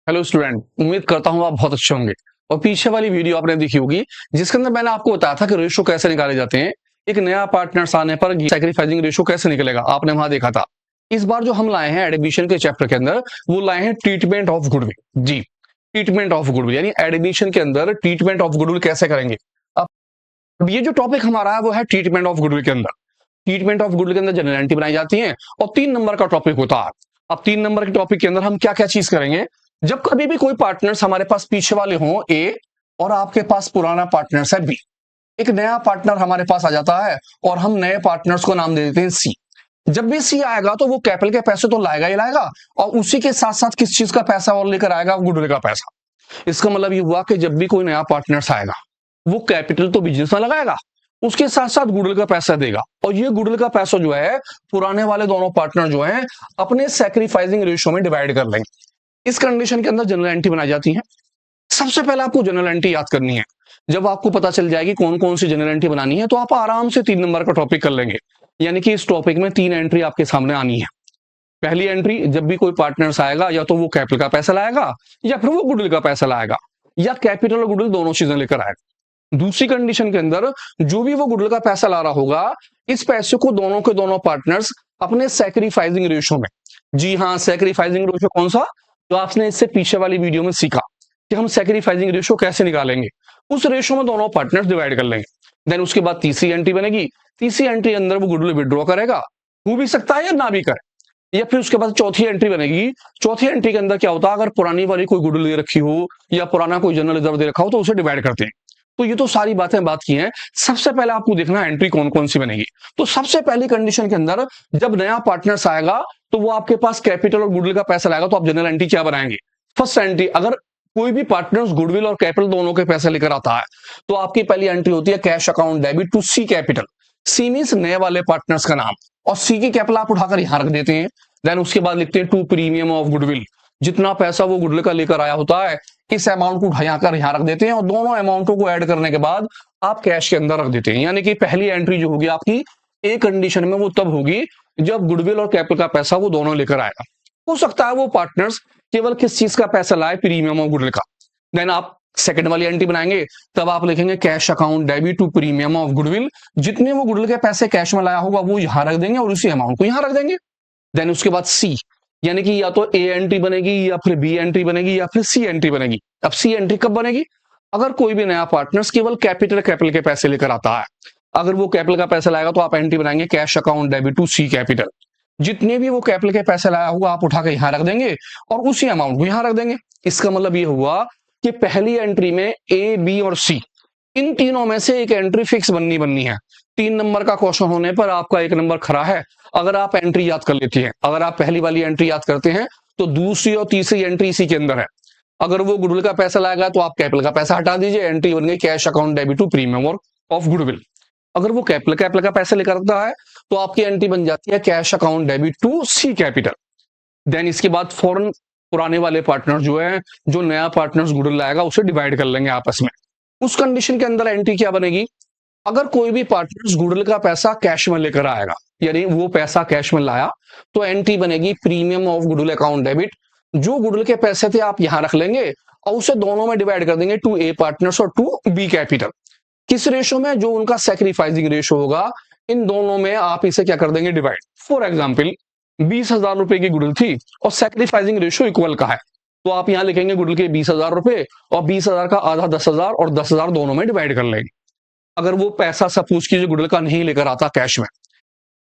Hello student, उम्मीद करता हूँ आप बहुत अच्छे होंगे। और पीछे वाली वीडियो आपने देखी होगी जिसके अंदर मैंने आपको बताया था कि रेशो कैसे निकाले जाते हैं। एक नया पार्टनर्स आने पर सैक्रिफाइसिंग रेशो कैसे निकलेगा, आपने वहां देखा था। इस बार जो हम लाए हैं एडमिशन के चैप्टर के अंदर, वो लाए हैं ट्रीटमेंट ऑफ गुडविल। जी, ट्रीटमेंट ऑफ गुडविल यानी एडमिशन के अंदर ट्रीटमेंट ऑफ गुडविल कैसे करेंगे। अब ये जो टॉपिक हमारा है वो है ट्रीटमेंट ऑफ गुडविल के अंदर। ट्रीटमेंट ऑफ गुडविल के अंदर जनरल एंट्री बनाई जाती है और 3 नंबर का टॉपिक होता है। अब 3 नंबर के टॉपिक के अंदर हम क्या क्या चीज करेंगे। जब कभी भी कोई पार्टनर्स हमारे पास पीछे वाले हों ए, और आपके पास पुराना पार्टनर्स है बी, एक नया पार्टनर हमारे पास आ जाता है और हम नए पार्टनर्स को नाम दे देते हैं सी। जब भी सी आएगा तो वो कैपिटल के पैसे तो लाएगा ही लाएगा, और उसी के साथ साथ किस चीज का पैसा और लेकर आएगा, गुडविल का पैसा। इसका मतलब ये हुआ कि जब भी कोई नया पार्टनर्स आएगा वो कैपिटल तो बिजनेस में लगाएगा, उसके साथ साथ गुडविल का पैसा देगा, और ये गुडविल का पैसा जो है पुराने वाले दोनों पार्टनर जो है अपने सैक्रिफाइसिंग रेशियो में डिवाइड कर लेंगे। इस कंडीशन के अंदर जनरल एंट्री बनाई जाती है। सबसे पहले आपको जनरल एंट्री याद करनी है। जब आपको पता चल जाएगी कौन कौन सी जनरल एंट्री बनानी है तो आप आराम से 3 नंबर का टॉपिक कर लेंगे। यानी कि इस टॉपिक में 3 एंट्री आपके सामने आनी है। पहली एंट्री, जब भी कोई पार्टनर्स आएगा या तो वो कैपिटल का पैसा लाएगा या फिर वो गुडविल का पैसा लाएगा, या कैपिटल और गुडविल दोनों चीजें लेकर आएगा। दूसरी कंडीशन के अंदर, जो भी वो गुडविल का पैसा ला रहा होगा, इस पैसे को दोनों के दोनों पार्टनर्स अपने सैक्रिफाइसिंग रेशियो में, जी हाँ, सैक्रिफाइसिंग रेशियो कौन सा, तो आपने इससे पीछे वाली वीडियो में सीखा कि हम सैक्रिफाइसिंग रेशियो कैसे निकालेंगे, उस रेशियो में दोनों पार्टनर्स डिवाइड कर लेंगे। देन उसके बाद तीसरी एंट्री बनेगी। तीसरी एंट्री अंदर वो गुडविल विड्रॉ करेगा, हो भी सकता है या ना भी करे। या फिर उसके बाद चौथी एंट्री बनेगी। चौथी एंट्री के अंदर क्या होता है, अगर पुरानी वाली कोई गुडविल दे रखी हो या पुराना कोई जनरल रिजर्व दे रखा हो तो उसे डिवाइड करते हैं। तो ये तो सारी बातें बात की हैं। सबसे पहले आपको देखना है एंट्री कौन कौन सी बनेगी। तो सबसे पहली कंडीशन के अंदर, जब नया पार्टनर्स आएगा तो वो आपके पास कैपिटल और गुडविल का पैसा लाएगा, तो आप जनरल एंट्री क्या बनाएंगे। फर्स्ट एंट्री, अगर कोई भी पार्टनर्स गुडविल और कैपिटल दोनों के पैसे लेकर आता है तो आपकी पहली एंट्री होती है cash account debit to C capital. C means नए वाले पार्टनर्स का नाम, और सी की कैपिटल आप उठाकर यहां रख देते हैं। देन उसके बाद लिखते हैं टू प्रीमियम ऑफ गुडविल। जितना पैसा वो गुडविल का लेकर आया होता है, इस अमाउंट को उठाकर यहां रख देते हैं, और दोनों अमाउंटों को ऐड करने के बाद आप कैश के अंदर रख देते हैं। यानी कि पहली एंट्री जो होगी आपकी ए कंडीशन में, वो तब होगी जब गुडविल और कैपिटल का पैसा वो दोनों लेकर आएगा। हो सकता है वो पार्टनर्स केवल किस चीज का पैसा लाए, प्रीमियम और गुडविल का। देन आप सेकंड वाली एंट्री बनाएंगे, तब आप लिखेंगे cash account debit to premium of goodwill. जितने वो गुडविल के पैसे कैश में लाया होगा वो यहां रख देंगे और उसी अमाउंट को यहां रख देंगे। देन उसके बाद सी, यानी कि या तो ए एंट्री बनेगी या फिर बी एंट्री बनेगी या फिर सी एंट्री बनेगी। अब सी एंट्री कब बनेगी, अगर कोई भी नया पार्टनर्स केवल कैपिटल के पैसे लेकर आता है। अगर वो कैपिटल का पैसा लाएगा तो आप एंट्री बनाएंगे cash account debit to C capital. जितने भी वो कैपिटल के पैसे लाया होगा आप उठा के यहां रख देंगे और उसी अमाउंट को यहां रख देंगे। इसका मतलब ये हुआ कि पहली एंट्री में ए, बी और सी, इन तीनों में से एक एंट्री फिक्स बननी है। 3 नंबर का क्वेश्चन होने पर आपका 1 नंबर खरा है अगर आप एंट्री याद कर लेती हैं। अगर आप पहली वाली एंट्री याद करते हैं तो दूसरी और तीसरी एंट्री इसी के अंदर है। अगर वो गुडविल का पैसा लाएगा तो आप कैपिटल का पैसा हटा दीजिए, एंट्री बन गई cash account debit to premium और ऑफ गुडविल। अगर वो कैपिटल का पैसा लेकर आता है तो आपकी एंट्री बन जाती है cash account debit to C capital. Then इसके बाद फौरन पुराने वाले पार्टनर जो है, जो नया पार्टनर्स गुडविल लाएगा उसे डिवाइड कर लेंगे आपस में। उस कंडीशन के अंदर एंट्री क्या बनेगी, अगर कोई भी पार्टनर्स गुडविल का पैसा कैश में लेकर आएगा, यानी वो पैसा कैश में लाया, तो एंट्री बनेगी premium of goodwill account debit. जो गुडविल के पैसे थे आप यहां रख लेंगे और उसे दोनों में डिवाइड कर देंगे, टू ए पार्टनर्स और टू बी कैपिटल। किस रेशो में, जो उनका सैक्रिफाइसिंग रेशो होगा, इन दोनों में आप इसे क्या कर देंगे, डिवाइड। फॉर एग्जाम्पल 20,000 रुपए की गुडविल थी और सैक्रिफाइसिंग रेशो इक्वल का है, तो आप यहां लिखेंगे गुडविल के 20,000 रुपए और 20,000 का आधा 10,000 और 10,000 दोनों में डिवाइड कर लेंगे। अगर वो पैसा सपोज कीजिए गुडविल का नहीं लेकर आता कैश में,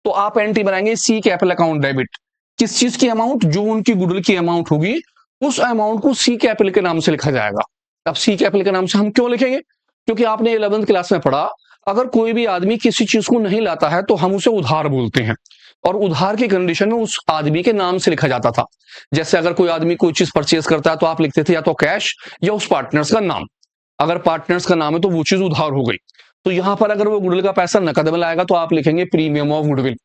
तो आप एंट्री बनाएंगे सी कैपिटल अकाउंट डेबिट। किस चीज की अमाउंट, जो उनकी गुडविल की अमाउंट होगी उस अमाउंट को सी कैपिटल के नाम से लिखा जाएगा। अब सी कैपिटल के नाम से हम क्यों लिखेंगे, क्योंकि आपने 11वीं क्लास में पढ़ा, अगर कोई भी आदमी किसी चीज को नहीं लाता है तो हम उसे उधार बोलते हैं, और उधार की कंडीशन में उस आदमी के नाम से लिखा जाता था। जैसे अगर कोई आदमी कोई चीज परचेज करता है तो आप लिखते थे या तो कैश या उस पार्टनर्स का नाम। अगर पार्टनर्स का नाम है तो वो चीज उधार हो गई। तो यहां पर अगर वो गुडविल का पैसा नकद में लाएगा तो आप लिखेंगे प्रीमियम ऑफ गुडविल।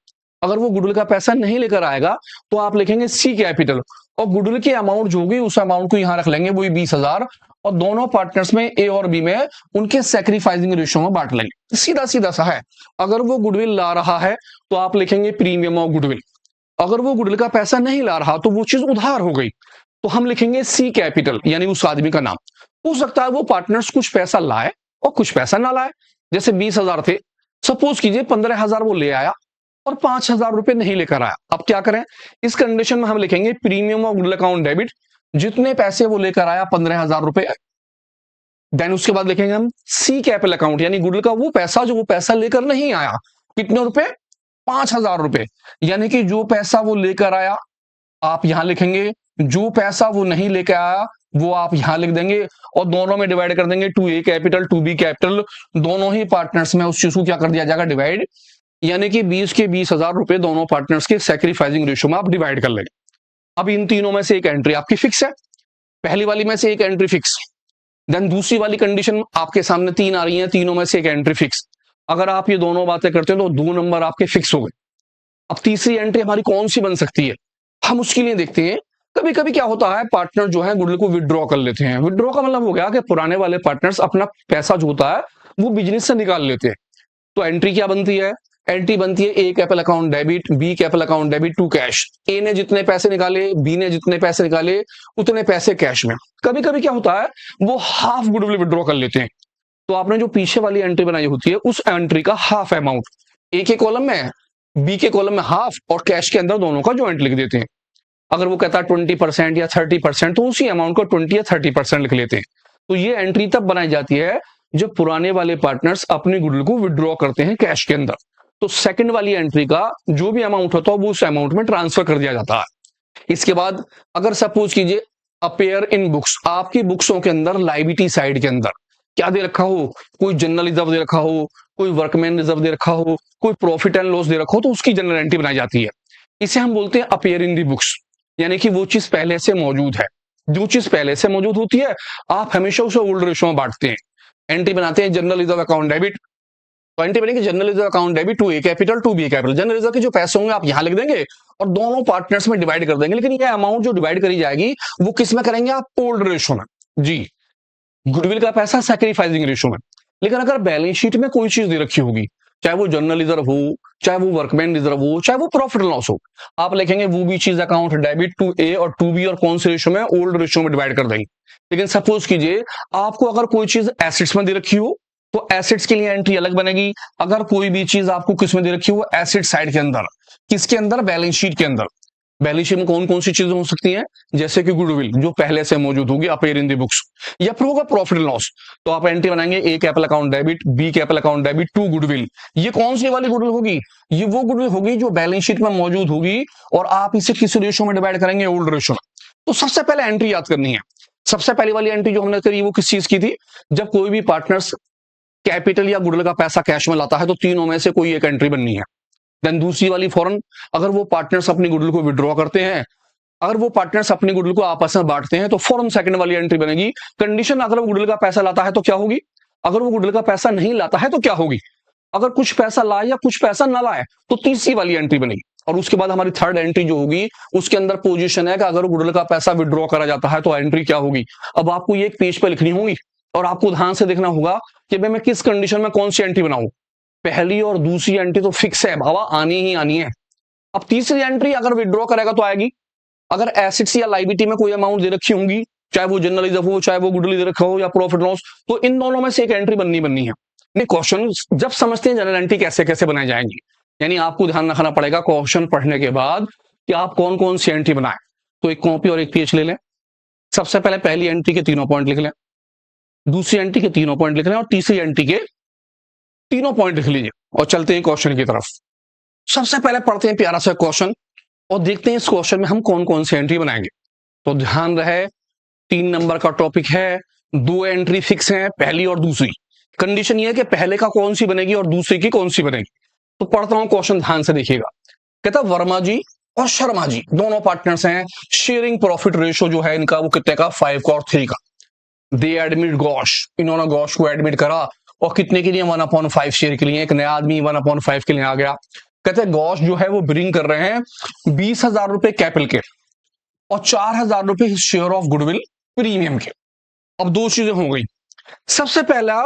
अगर वो गुडविल का पैसा नहीं लेकर आएगा तो आप लिखेंगे सी कैपिटल, और गुडविल की अमाउंट जो होगी उस अमाउंट को यहां रख लेंगे, वही 20,000, और दोनों पार्टनर्स में ए और बी में उनके सैक्रिफाइसिंग रेशियो में बांट लेंगे। सीधा सीधा सा है। अगर वो गुडविल ला रहा है तो आप लिखेंगे प्रीमियम ऑफ गुडविल। अगर वो गुडविल का पैसा नहीं ला रहा तो वो चीज उधार हो गई, तो हम लिखेंगे सी कैपिटल, यानी उस आदमी का नाम। हो सकता है वो पार्टनर्स कुछ पैसा लाए और कुछ पैसा ना लाए। जैसे 20,000 थे, सपोज कीजिए 15,000 वो ले आया और 5,000 रुपए नहीं लेकर आया। अब क्या करें? इस कंडीशन में हम लिखेंगे premium of goodwill account debit, जितने पैसे वो लेकर आया 15,000 रुपए। देन उसके बाद लिखेंगे हम सी कैपिटल अकाउंट, यानी गुडविल का वो पैसा जो वो पैसा लेकर नहीं आया। कितने रुपए? 5,000 रुपए। यानी कि जो पैसा वो लेकर आया आप यहां लिखेंगे, जो पैसा वो नहीं लेकर आया वो आप यहां लिख देंगे, और दोनों में डिवाइड कर देंगे, to A capital to B capital, दोनों ही पार्टनर्स में उस चीज को क्या कर दिया जाएगा? डिवाइड। यानी कि 20 के 20,000 रुपए दोनों पार्टनर्स के सैक्रिफाइसिंग रेशियो में आप डिवाइड कर लेंगे। अब इन तीनों में से एक एंट्री आपकी फिक्स है, पहली वाली में से एक एंट्री फिक्स। देन दूसरी वाली कंडीशन आपके सामने 3 आ रही है, तीनों में से एक एंट्री फिक्स। अगर आप ये दोनों बातें करते हैं तो 2 नंबर आपके फिक्स हो गए। अब तीसरी एंट्री हमारी कौन सी बन सकती है, हम उसके लिए देखते हैं। कभी कभी क्या होता है, पार्टनर जो है गुडविल को विड्रॉ कर लेते हैं। विड्रॉ का मतलब हो गया कि पुराने वाले पार्टनर्स अपना पैसा जो होता है वो बिजनेस से निकाल लेते हैं। तो एंट्री क्या बनती है? एंट्री बनती है A capital account debit B capital account debit to cash. A ने जितने पैसे निकाले, बी ने जितने पैसे निकाले, उतने पैसे कैश में। कभी कभी क्या होता है, वो हाफ गुडविल विड्रॉ कर लेते हैं। तो आपने जो पीछे वाली एंट्री बनाई होती है उस एंट्री का हाफ अमाउंट ए के कॉलम में, बी के कॉलम में हाफ, और कैश के अंदर दोनों का ज्वाइंट लिख देते हैं। अगर वो कहता है 20% या 30%, तो उसी अमाउंट को 20 या 30% लिख लेते हैं। तो ये एंट्री तब बनाई जाती है जब पुराने वाले पार्टनर्स अपनी गुडविल को विड्रॉ करते हैं कैश के अंदर। तो सेकंड वाली एंट्री का जो भी अमाउंट होता है वो उस अमाउंट में ट्रांसफर कर दिया जाता है। इसके बाद अगर सपोज कीजिए अपेयर इन बुक्स, आपकी बुक्सों के अंदर लाइबिलिटी साइड के अंदर क्या दे रखा हो, कोई जनरल रिजर्व दे रखा हो, कोई वर्कमैन रिजर्व दे रखा हो, कोई प्रॉफिट एंड लॉस दे रखा हो, तो उसकी जनरल एंट्री बनाई जाती है। इसे हम बोलते हैं अपेयर इन दी बुक्स, यानी कि वो चीज पहले से मौजूद है। जो चीज पहले से मौजूद होती है आप हमेशा उसे ओल्ड रेशो में बांटते हैं। एंट्री बनाते हैं जनरल रिजर्व अकाउंट डेबिट, तो एंट्री बनेगी general reserve account debit to A capital to B capital. General reserve के जो पैसे होंगे आप यहां लिख देंगे और दोनों पार्टनर्स में डिवाइड कर देंगे। लेकिन ये अमाउंट जो डिवाइड करी जाएगी वो किस में करेंगे आप? ओल्ड रेशो में। जी, गुडविल का पैसा सैक्रिफाइसिंग रेशो में। लेकिन अगर बैलेंस शीट में कोई चीज दे रखी होगी, चाहे वो जनरल रिजर्व हो, चाहे वो वर्कमैन रिजर्व हो, चाहे वो प्रॉफिट लॉस हो, आप लिखेंगे वो भी चीज अकाउंट डेबिट टू ए और टू बी, और कौन से रेशो में? ओल्ड रेशो में डिवाइड कर देंगे। लेकिन सपोज कीजिए आपको अगर कोई चीज एसेट्स में दे रखी हो तो एसेट्स के लिए एंट्री अलग बनेगी। अगर कोई भी चीज आपको किस में दे रखी हो? एसेट साइड के अंदर। किसके अंदर? बैलेंस शीट के अंदर। बैलेंस शीट में कौन कौन सी चीजें हो सकती हैं? जैसे कि गुडविल जो पहले से मौजूद होगी अपेयर इन दी बुक्स, या फिर होगा प्रॉफिट लॉस। तो आप एंट्री बनाएंगे A capital account debit B capital account debit to goodwill. ये कौन सी वाली गुडविल होगी? ये वो गुडविल होगी जो बैलेंस शीट में मौजूद होगी, और आप इसे किस रेशो में डिवाइड करेंगे? ओल्ड रेशो में। तो सबसे पहले एंट्री याद करनी है। सबसे पहली वाली एंट्री जो हमने करी वो किस चीज की थी? जब कोई भी पार्टनर्स कैपिटल या गुडविल का पैसा कैश में लाता है तो तीनों में से कोई एक एंट्री बननी है। देन दूसरी वाली फौरन अगर वो पार्टनर्स अपनी गुडविल को विड्रॉ करते हैं, अगर वो पार्टनर्स अपनी गुडविल को आपस में बांटते हैं तो फौरन सेकंड वाली एंट्री बनेगी। कंडीशन अगर वो गुडविल का पैसा लाता है तो क्या होगी? अगर वो गुडविल का पैसा नहीं लाता है तो क्या होगी? अगर कुछ पैसा लाए या कुछ पैसा ना लाए तो तीसरी वाली एंट्री बनेगी। और उसके बाद हमारी थर्ड एंट्री जो होगी उसके अंदर पोजीशन है कि अगर गुडविल का पैसा विड्रॉ करा जाता है तो एंट्री क्या होगी। अब आपको ये एक पेज पे लिखनी होगी और आपको ध्यान से देखना होगा कि भाई मैं किस कंडीशन में कौन सी एंट्री बनाऊं। पहली और दूसरी एंट्री तो फिक्स है बाबा, आनी ही आनी है। अब तीसरी एंट्री अगर विड्रॉ करेगा तो आएगी। अगर एसेट्स या लाइबिलिटी में कोई अमाउंट दे रखी होंगी, चाहे वो जनरल रिजर्व हो, चाहे वो गुडविल दे रखा हो, या प्रॉफिट लॉस, तो इन दोनों में से एक एंट्री बननी है। क्वेश्चन जब समझते हैं जनरल एंट्री कैसे कैसे बनाई जाएंगी, यानी आपको ध्यान रखना पड़ेगा क्वेश्चन पढ़ने के बाद कि आप कौन कौन सी एंट्री बनाए। तो एक कॉपी और एक पेज ले लें। सबसे पहले पहली एंट्री के तीनों पॉइंट लिख लें, दूसरी एंट्री के तीनों पॉइंट लिख लें, और तीसरी एंट्री के तीनों पॉइंट लिख लीजिए और चलते हैं क्वेश्चन की तरफ। सबसे पहले पढ़ते हैं प्यारा सा क्वेश्चन और देखते हैं इस क्वेश्चन में हम कौन कौन सी एंट्री बनाएंगे। तो ध्यान रहे 3 नंबर का टॉपिक है, 2 एंट्री फिक्स हैं, पहली और दूसरी। कंडीशन ये है कि पहले का कौन सी बनेगी और दूसरी की कौन सी बनेगी। तो पढ़ता हूं क्वेश्चन, ध्यान से देखिएगा। कहता वर्मा जी और शर्मा जी दोनों पार्टनर्स हैं। शेयरिंग प्रॉफिट रेशो जो है इनका वो कितने का? 5 का और 3 का। दे एडमिट गॉश, इन्होंने गॉश को एडमिट करा और कितने के लिए? 1/5 शेयर के लिए। एक नया आदमी 1/5 के लिए आ गया। कहते हैं गॉश जो है वो ब्रिंग कर रहे हैं 20,000 रुपए कैपिटल के और 4,000 रुपए शेयर ऑफ गुडविल प्रीमियम के। अब 2 चीजें हो गई। सबसे पहला,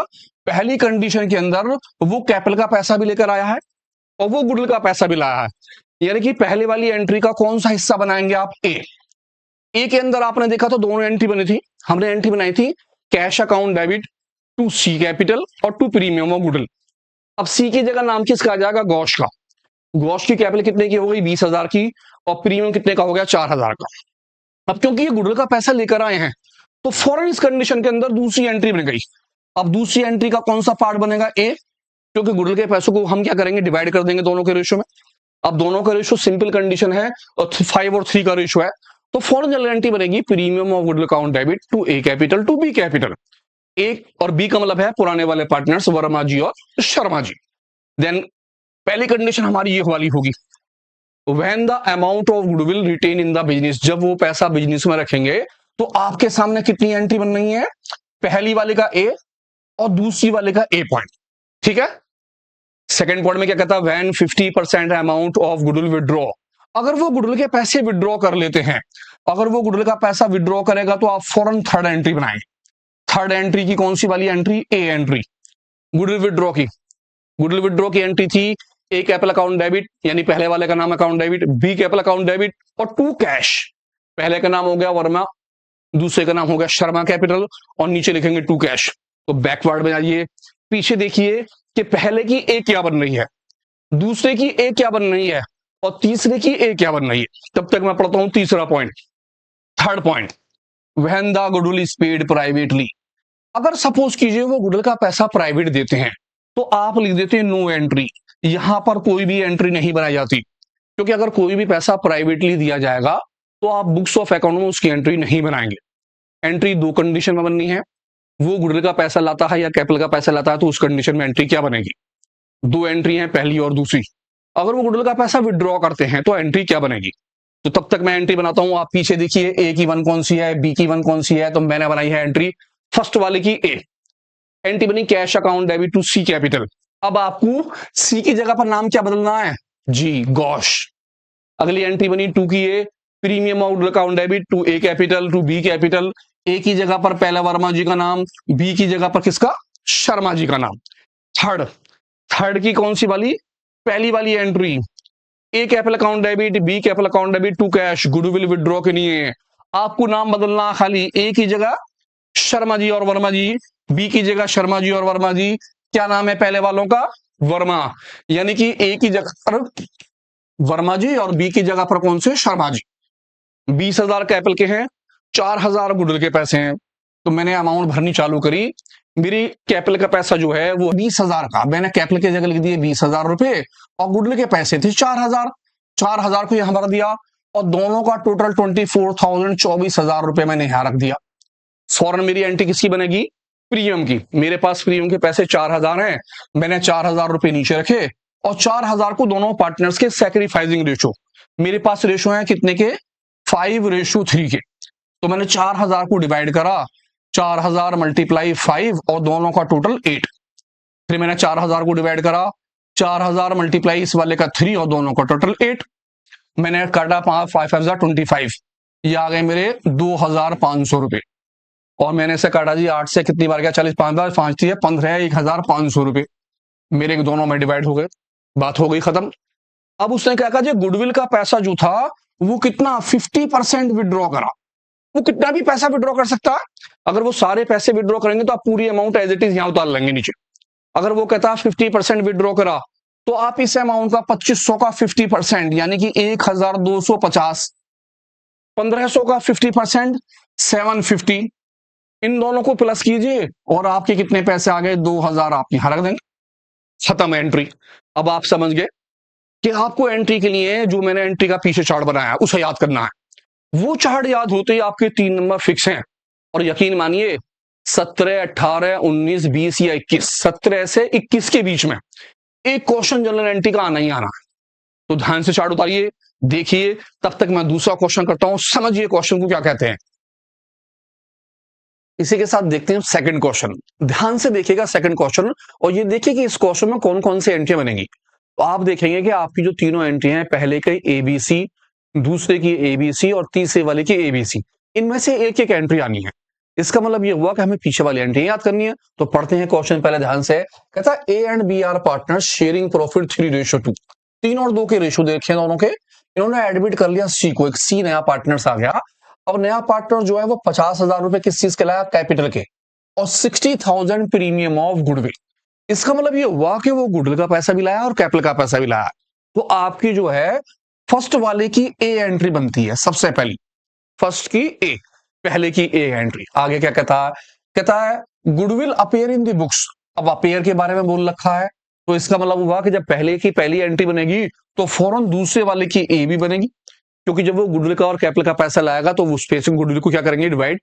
पहली कंडीशन के अंदर वो कैपिटल का पैसा भी लेकर आया है और वो गुडविल का पैसा भी लाया है, यानी कि पहले वाली एंट्री का कौन सा हिस्सा बनाएंगे आप? ए। ए के अंदर आपने देखा तो दोनों एंट्री बनी थी, हमने एंट्री बनाई थी cash account debit to C capital और टू प्रीमियम ऑफ गुडविल। अब सी की जगह नाम किसका आ जाएगा, गौश का। गौश की कैपिटल कितने की हो गई, 20,000 की, और प्रीमियम कितने का हो गया, 4,000 का। अब क्योंकि ये गुडविल का पैसा लेकर आए हैं तो फौरन इस कंडीशन के अंदर दूसरी एंट्री बन गई। अब दूसरी एंट्री का कौन सा पार्ट बनेगा, ए, क्योंकि गुडविल के पैसों को हम क्या करेंगे, डिवाइड कर देंगे दोनों के रेशियो में। अब दोनों का रेशियो सिंपल कंडीशन है और 5 और 3 का रेशियो है, तो फौरन जनरल एंट्री बनेगी premium of goodwill account debit to A capital to B capital. A और बी का मतलब है पुराने वाले पार्टनर्स वर्मा जी और शर्मा जी। देन पहली कंडीशन हमारी ये वाली होगी, when the amount of goodwill retain in the business, जब वो पैसा बिजनेस में रखेंगे तो आपके सामने कितनी एंट्री बन रही है, पहली वाले का ए और दूसरी वाले का ए पॉइंट, ठीक है। सेकंड पॉइंट में क्या कहता है, when 50% amount of goodwill withdraw, अगर वो गुडविल के पैसे विड्रॉ कर लेते हैं, अगर वो गुडविल का पैसा विड्रॉ करेगा तो आप फौरन थर्ड एंट्री बनाएंगे। थर्ड एंट्री की कौन सी वाली एंट्री, ए एंट्री, गुडविल विड्रॉ की। गुडविल विड्रॉ की एंट्री थी ए कैपिटल अकाउंट डेबिट, यानी पहले वाले का नाम account debit, B capital account debit और टू कैश, पहले का नाम हो गया वर्मा, दूसरे का नाम हो गया शर्मा कैपिटल, और नीचे लिखेंगे टू कैश। तो बैकवर्ड में आइए, पीछे देखिए कि पहले की ए क्या बन रही है, दूसरे की ए क्या बन रही है और तीसरे की ए क्या बन रही है। तब तक मैं पढ़ता हूं तीसरा point, third point, when the goodwill is paid privately, अगर सपोज कीजिए वो गुडविल का पैसा प्राइवेट देते हैं तो आप लिख देते हैं नो एंट्री, यहां पर कोई भी एंट्री नहीं बनाई जाती, क्योंकि अगर कोई भी पैसा प्राइवेटली दिया जाएगा तो आप बुक्स ऑफ अकाउंट में उसकी एंट्री नहीं बनाएंगे। एंट्री दो कंडीशन में बननी है, वो गुडविल का पैसा लाता है या कैपिटल का पैसा लाता है, तो उस कंडीशन में एंट्री क्या बनेगी, दो एंट्री है, पहली और दूसरी। अगर वो गुडविल का पैसा विड्रॉ करते हैं तो एंट्री क्या बनेगी, तो तब तक मैं एंट्री बनाता हूं, आप पीछे देखिए ए की वन कौन सी है, बी की वन कौन सी है, तो मैंने बनाई है एंट्री फर्स्ट वाले की ए, एंट्री बनी cash account debit to C capital. अब आपको सी की जगह पर नाम क्या बदलना है जी, गौश। अगली एंट्री बनी टू की A, premium of account debit to A capital to B capital, A की जगह पर पहला वर्मा जी का नाम, बी की जगह पर किसका, शर्मा जी का नाम। थर्ड, थर्ड की कौन सी वाली, पहली वाली entry, A capital account debit B capital account debit to cash, goodwill withdraw के लिए आपको नाम बदलना, खाली ए की जगह शर्मा जी और वर्मा जी, बी की जगह शर्मा जी और वर्मा जी, क्या नाम है पहले वालों का, वर्मा, यानी कि ए की जगह पर वर्मा जी और बी की जगह पर कौन से, शर्मा जी। 20,000 कैपिटल के हैं, 4,000 गुडविल के पैसे हैं, तो मैंने अमाउंट भरनी चालू करी। मेरी कैपिटल का पैसा जो है वो 20,000 का, मैंने कैपिटल की जगह लिख दिए 20,000 रुपए, और गुडविल के पैसे थे 4,000, 4,000 को यहां भर दिया, और दोनों का टोटल 24,000, 24,000 रुपए मैंने यहां रख दिया। फौरन मेरी एंट्री किसकी बनेगी, प्रीमियम की। मेरे पास प्रीमियम के पैसे 4,000 हैं, मैंने 4,000 रुपए नीचे रखे, और 4,000 को दोनों पार्टनर्स के सैक्रिफाइसिंग रेशो, मेरे पास रेशो है कितने के, 5:3 के, तो मैंने 4,000 को डिवाइड करा, 4,000 मल्टीप्लाई 5 और दोनों का टोटल 8, फिर मैंने 4,000 को डिवाइड करा, 4,000 मल्टीप्लाई इस वाले का 3 और दोनों का टोटल 8, मैंने काटा 5×5=25, ये आ गए मेरे 2,500 रुपए, और मैंने इसे काटा जी 8 से, कितनी बार गया, 40, 5 5 है 15, 1,500 रुपए मेरे दोनों में डिवाइड हो गए, बात हो गई खत्म। अब उसने क्या कहा, गुडविल का पैसा जो था वो कितना, 50% विड्रॉ करा, वो कितना भी पैसा विड्रॉ कर सकता है। अगर वो सारे पैसे विड्रॉ करेंगे तो आप पूरी अमाउंट एज इट इज यहां उतार लेंगे नीचे। अगर वो कहता है 50% विड्रॉ करा, तो आप इस अमाउंट का 2500 का 50% यानी कि 1,250, 1,500 का 50% 750, इन दोनों को प्लस कीजिए और आपके कितने पैसे आ गए, 2,000 आप यहां रख देंगे, खत्म एंट्री। अब आप समझ गए कि आपको एंट्री के लिए जो मैंने एंट्री का पीछे चार्ट बनाया उसे याद करना है। वो चार्ट याद होते ही आपके 3 नंबर फिक्स हैं, और यकीन मानिए 17, 18, 19, 20 या 21, 17 से 21 के बीच में एक क्वेश्चन जनरल एंट्री का आना ही आना है। तो ध्यान से चार्ट उतारिए, देखिए, तब तक मैं दूसरा क्वेश्चन करता हूं, समझिए क्वेश्चन को क्या कहते हैं। इसी के साथ देखते हैं सेकंड क्वेश्चन, ध्यान से देखिएगा सेकंड क्वेश्चन, और ये देखिए कि इस क्वेश्चन में कौन कौन सी एंट्रियां बनेंगी। तो आप देखेंगे कि आपकी जो तीनों एंट्री हैं, पहले की एबीसी, दूसरे की एबीसी और तीसरे वाले की एबीसी, इनमें से एक एक एंट्री आनी है। इसका मतलब ये हुआ कि हमें पीछे वाली एंट्री याद करनी है। तो पढ़ते हैं क्वेश्चन पहले ध्यान से। कहता है A and B are partners sharing profit 3:2, 3 और 2 के रेशो देखे दोनों के, इन्होंने एडमिट कर लिया सी को, एक सी नया पार्टनर्स आ गया। अब नया पार्टनर जो है वो 50,000 रुपए किस चीज के लाया, कैपिटल के, और 60,000 प्रीमियम ऑफ गुडविल। इसका मतलब ये हुआ कि वो गुडविल का पैसा भी लाया और कैपिटल का पैसा भी लाया। तो आपकी जो है फर्स्ट वाले की ए एंट्री बनती है सबसे पहली, फर्स्ट की ए, पहले की ए एंट्री। आगे क्या कहता है goodwill appear in the books. अब अपेयर के बारे में बोल रखा है, तो इसका मतलब हुआ कि जब पहले की पहली एंट्री बनेगी तो फौरन दूसरे वाले की ए भी बनेगी, क्योंकि जब वो गुडविल का और कैपिटल का पैसा लाएगा तो उस पे से गुडविल को क्या करेंगे, डिवाइड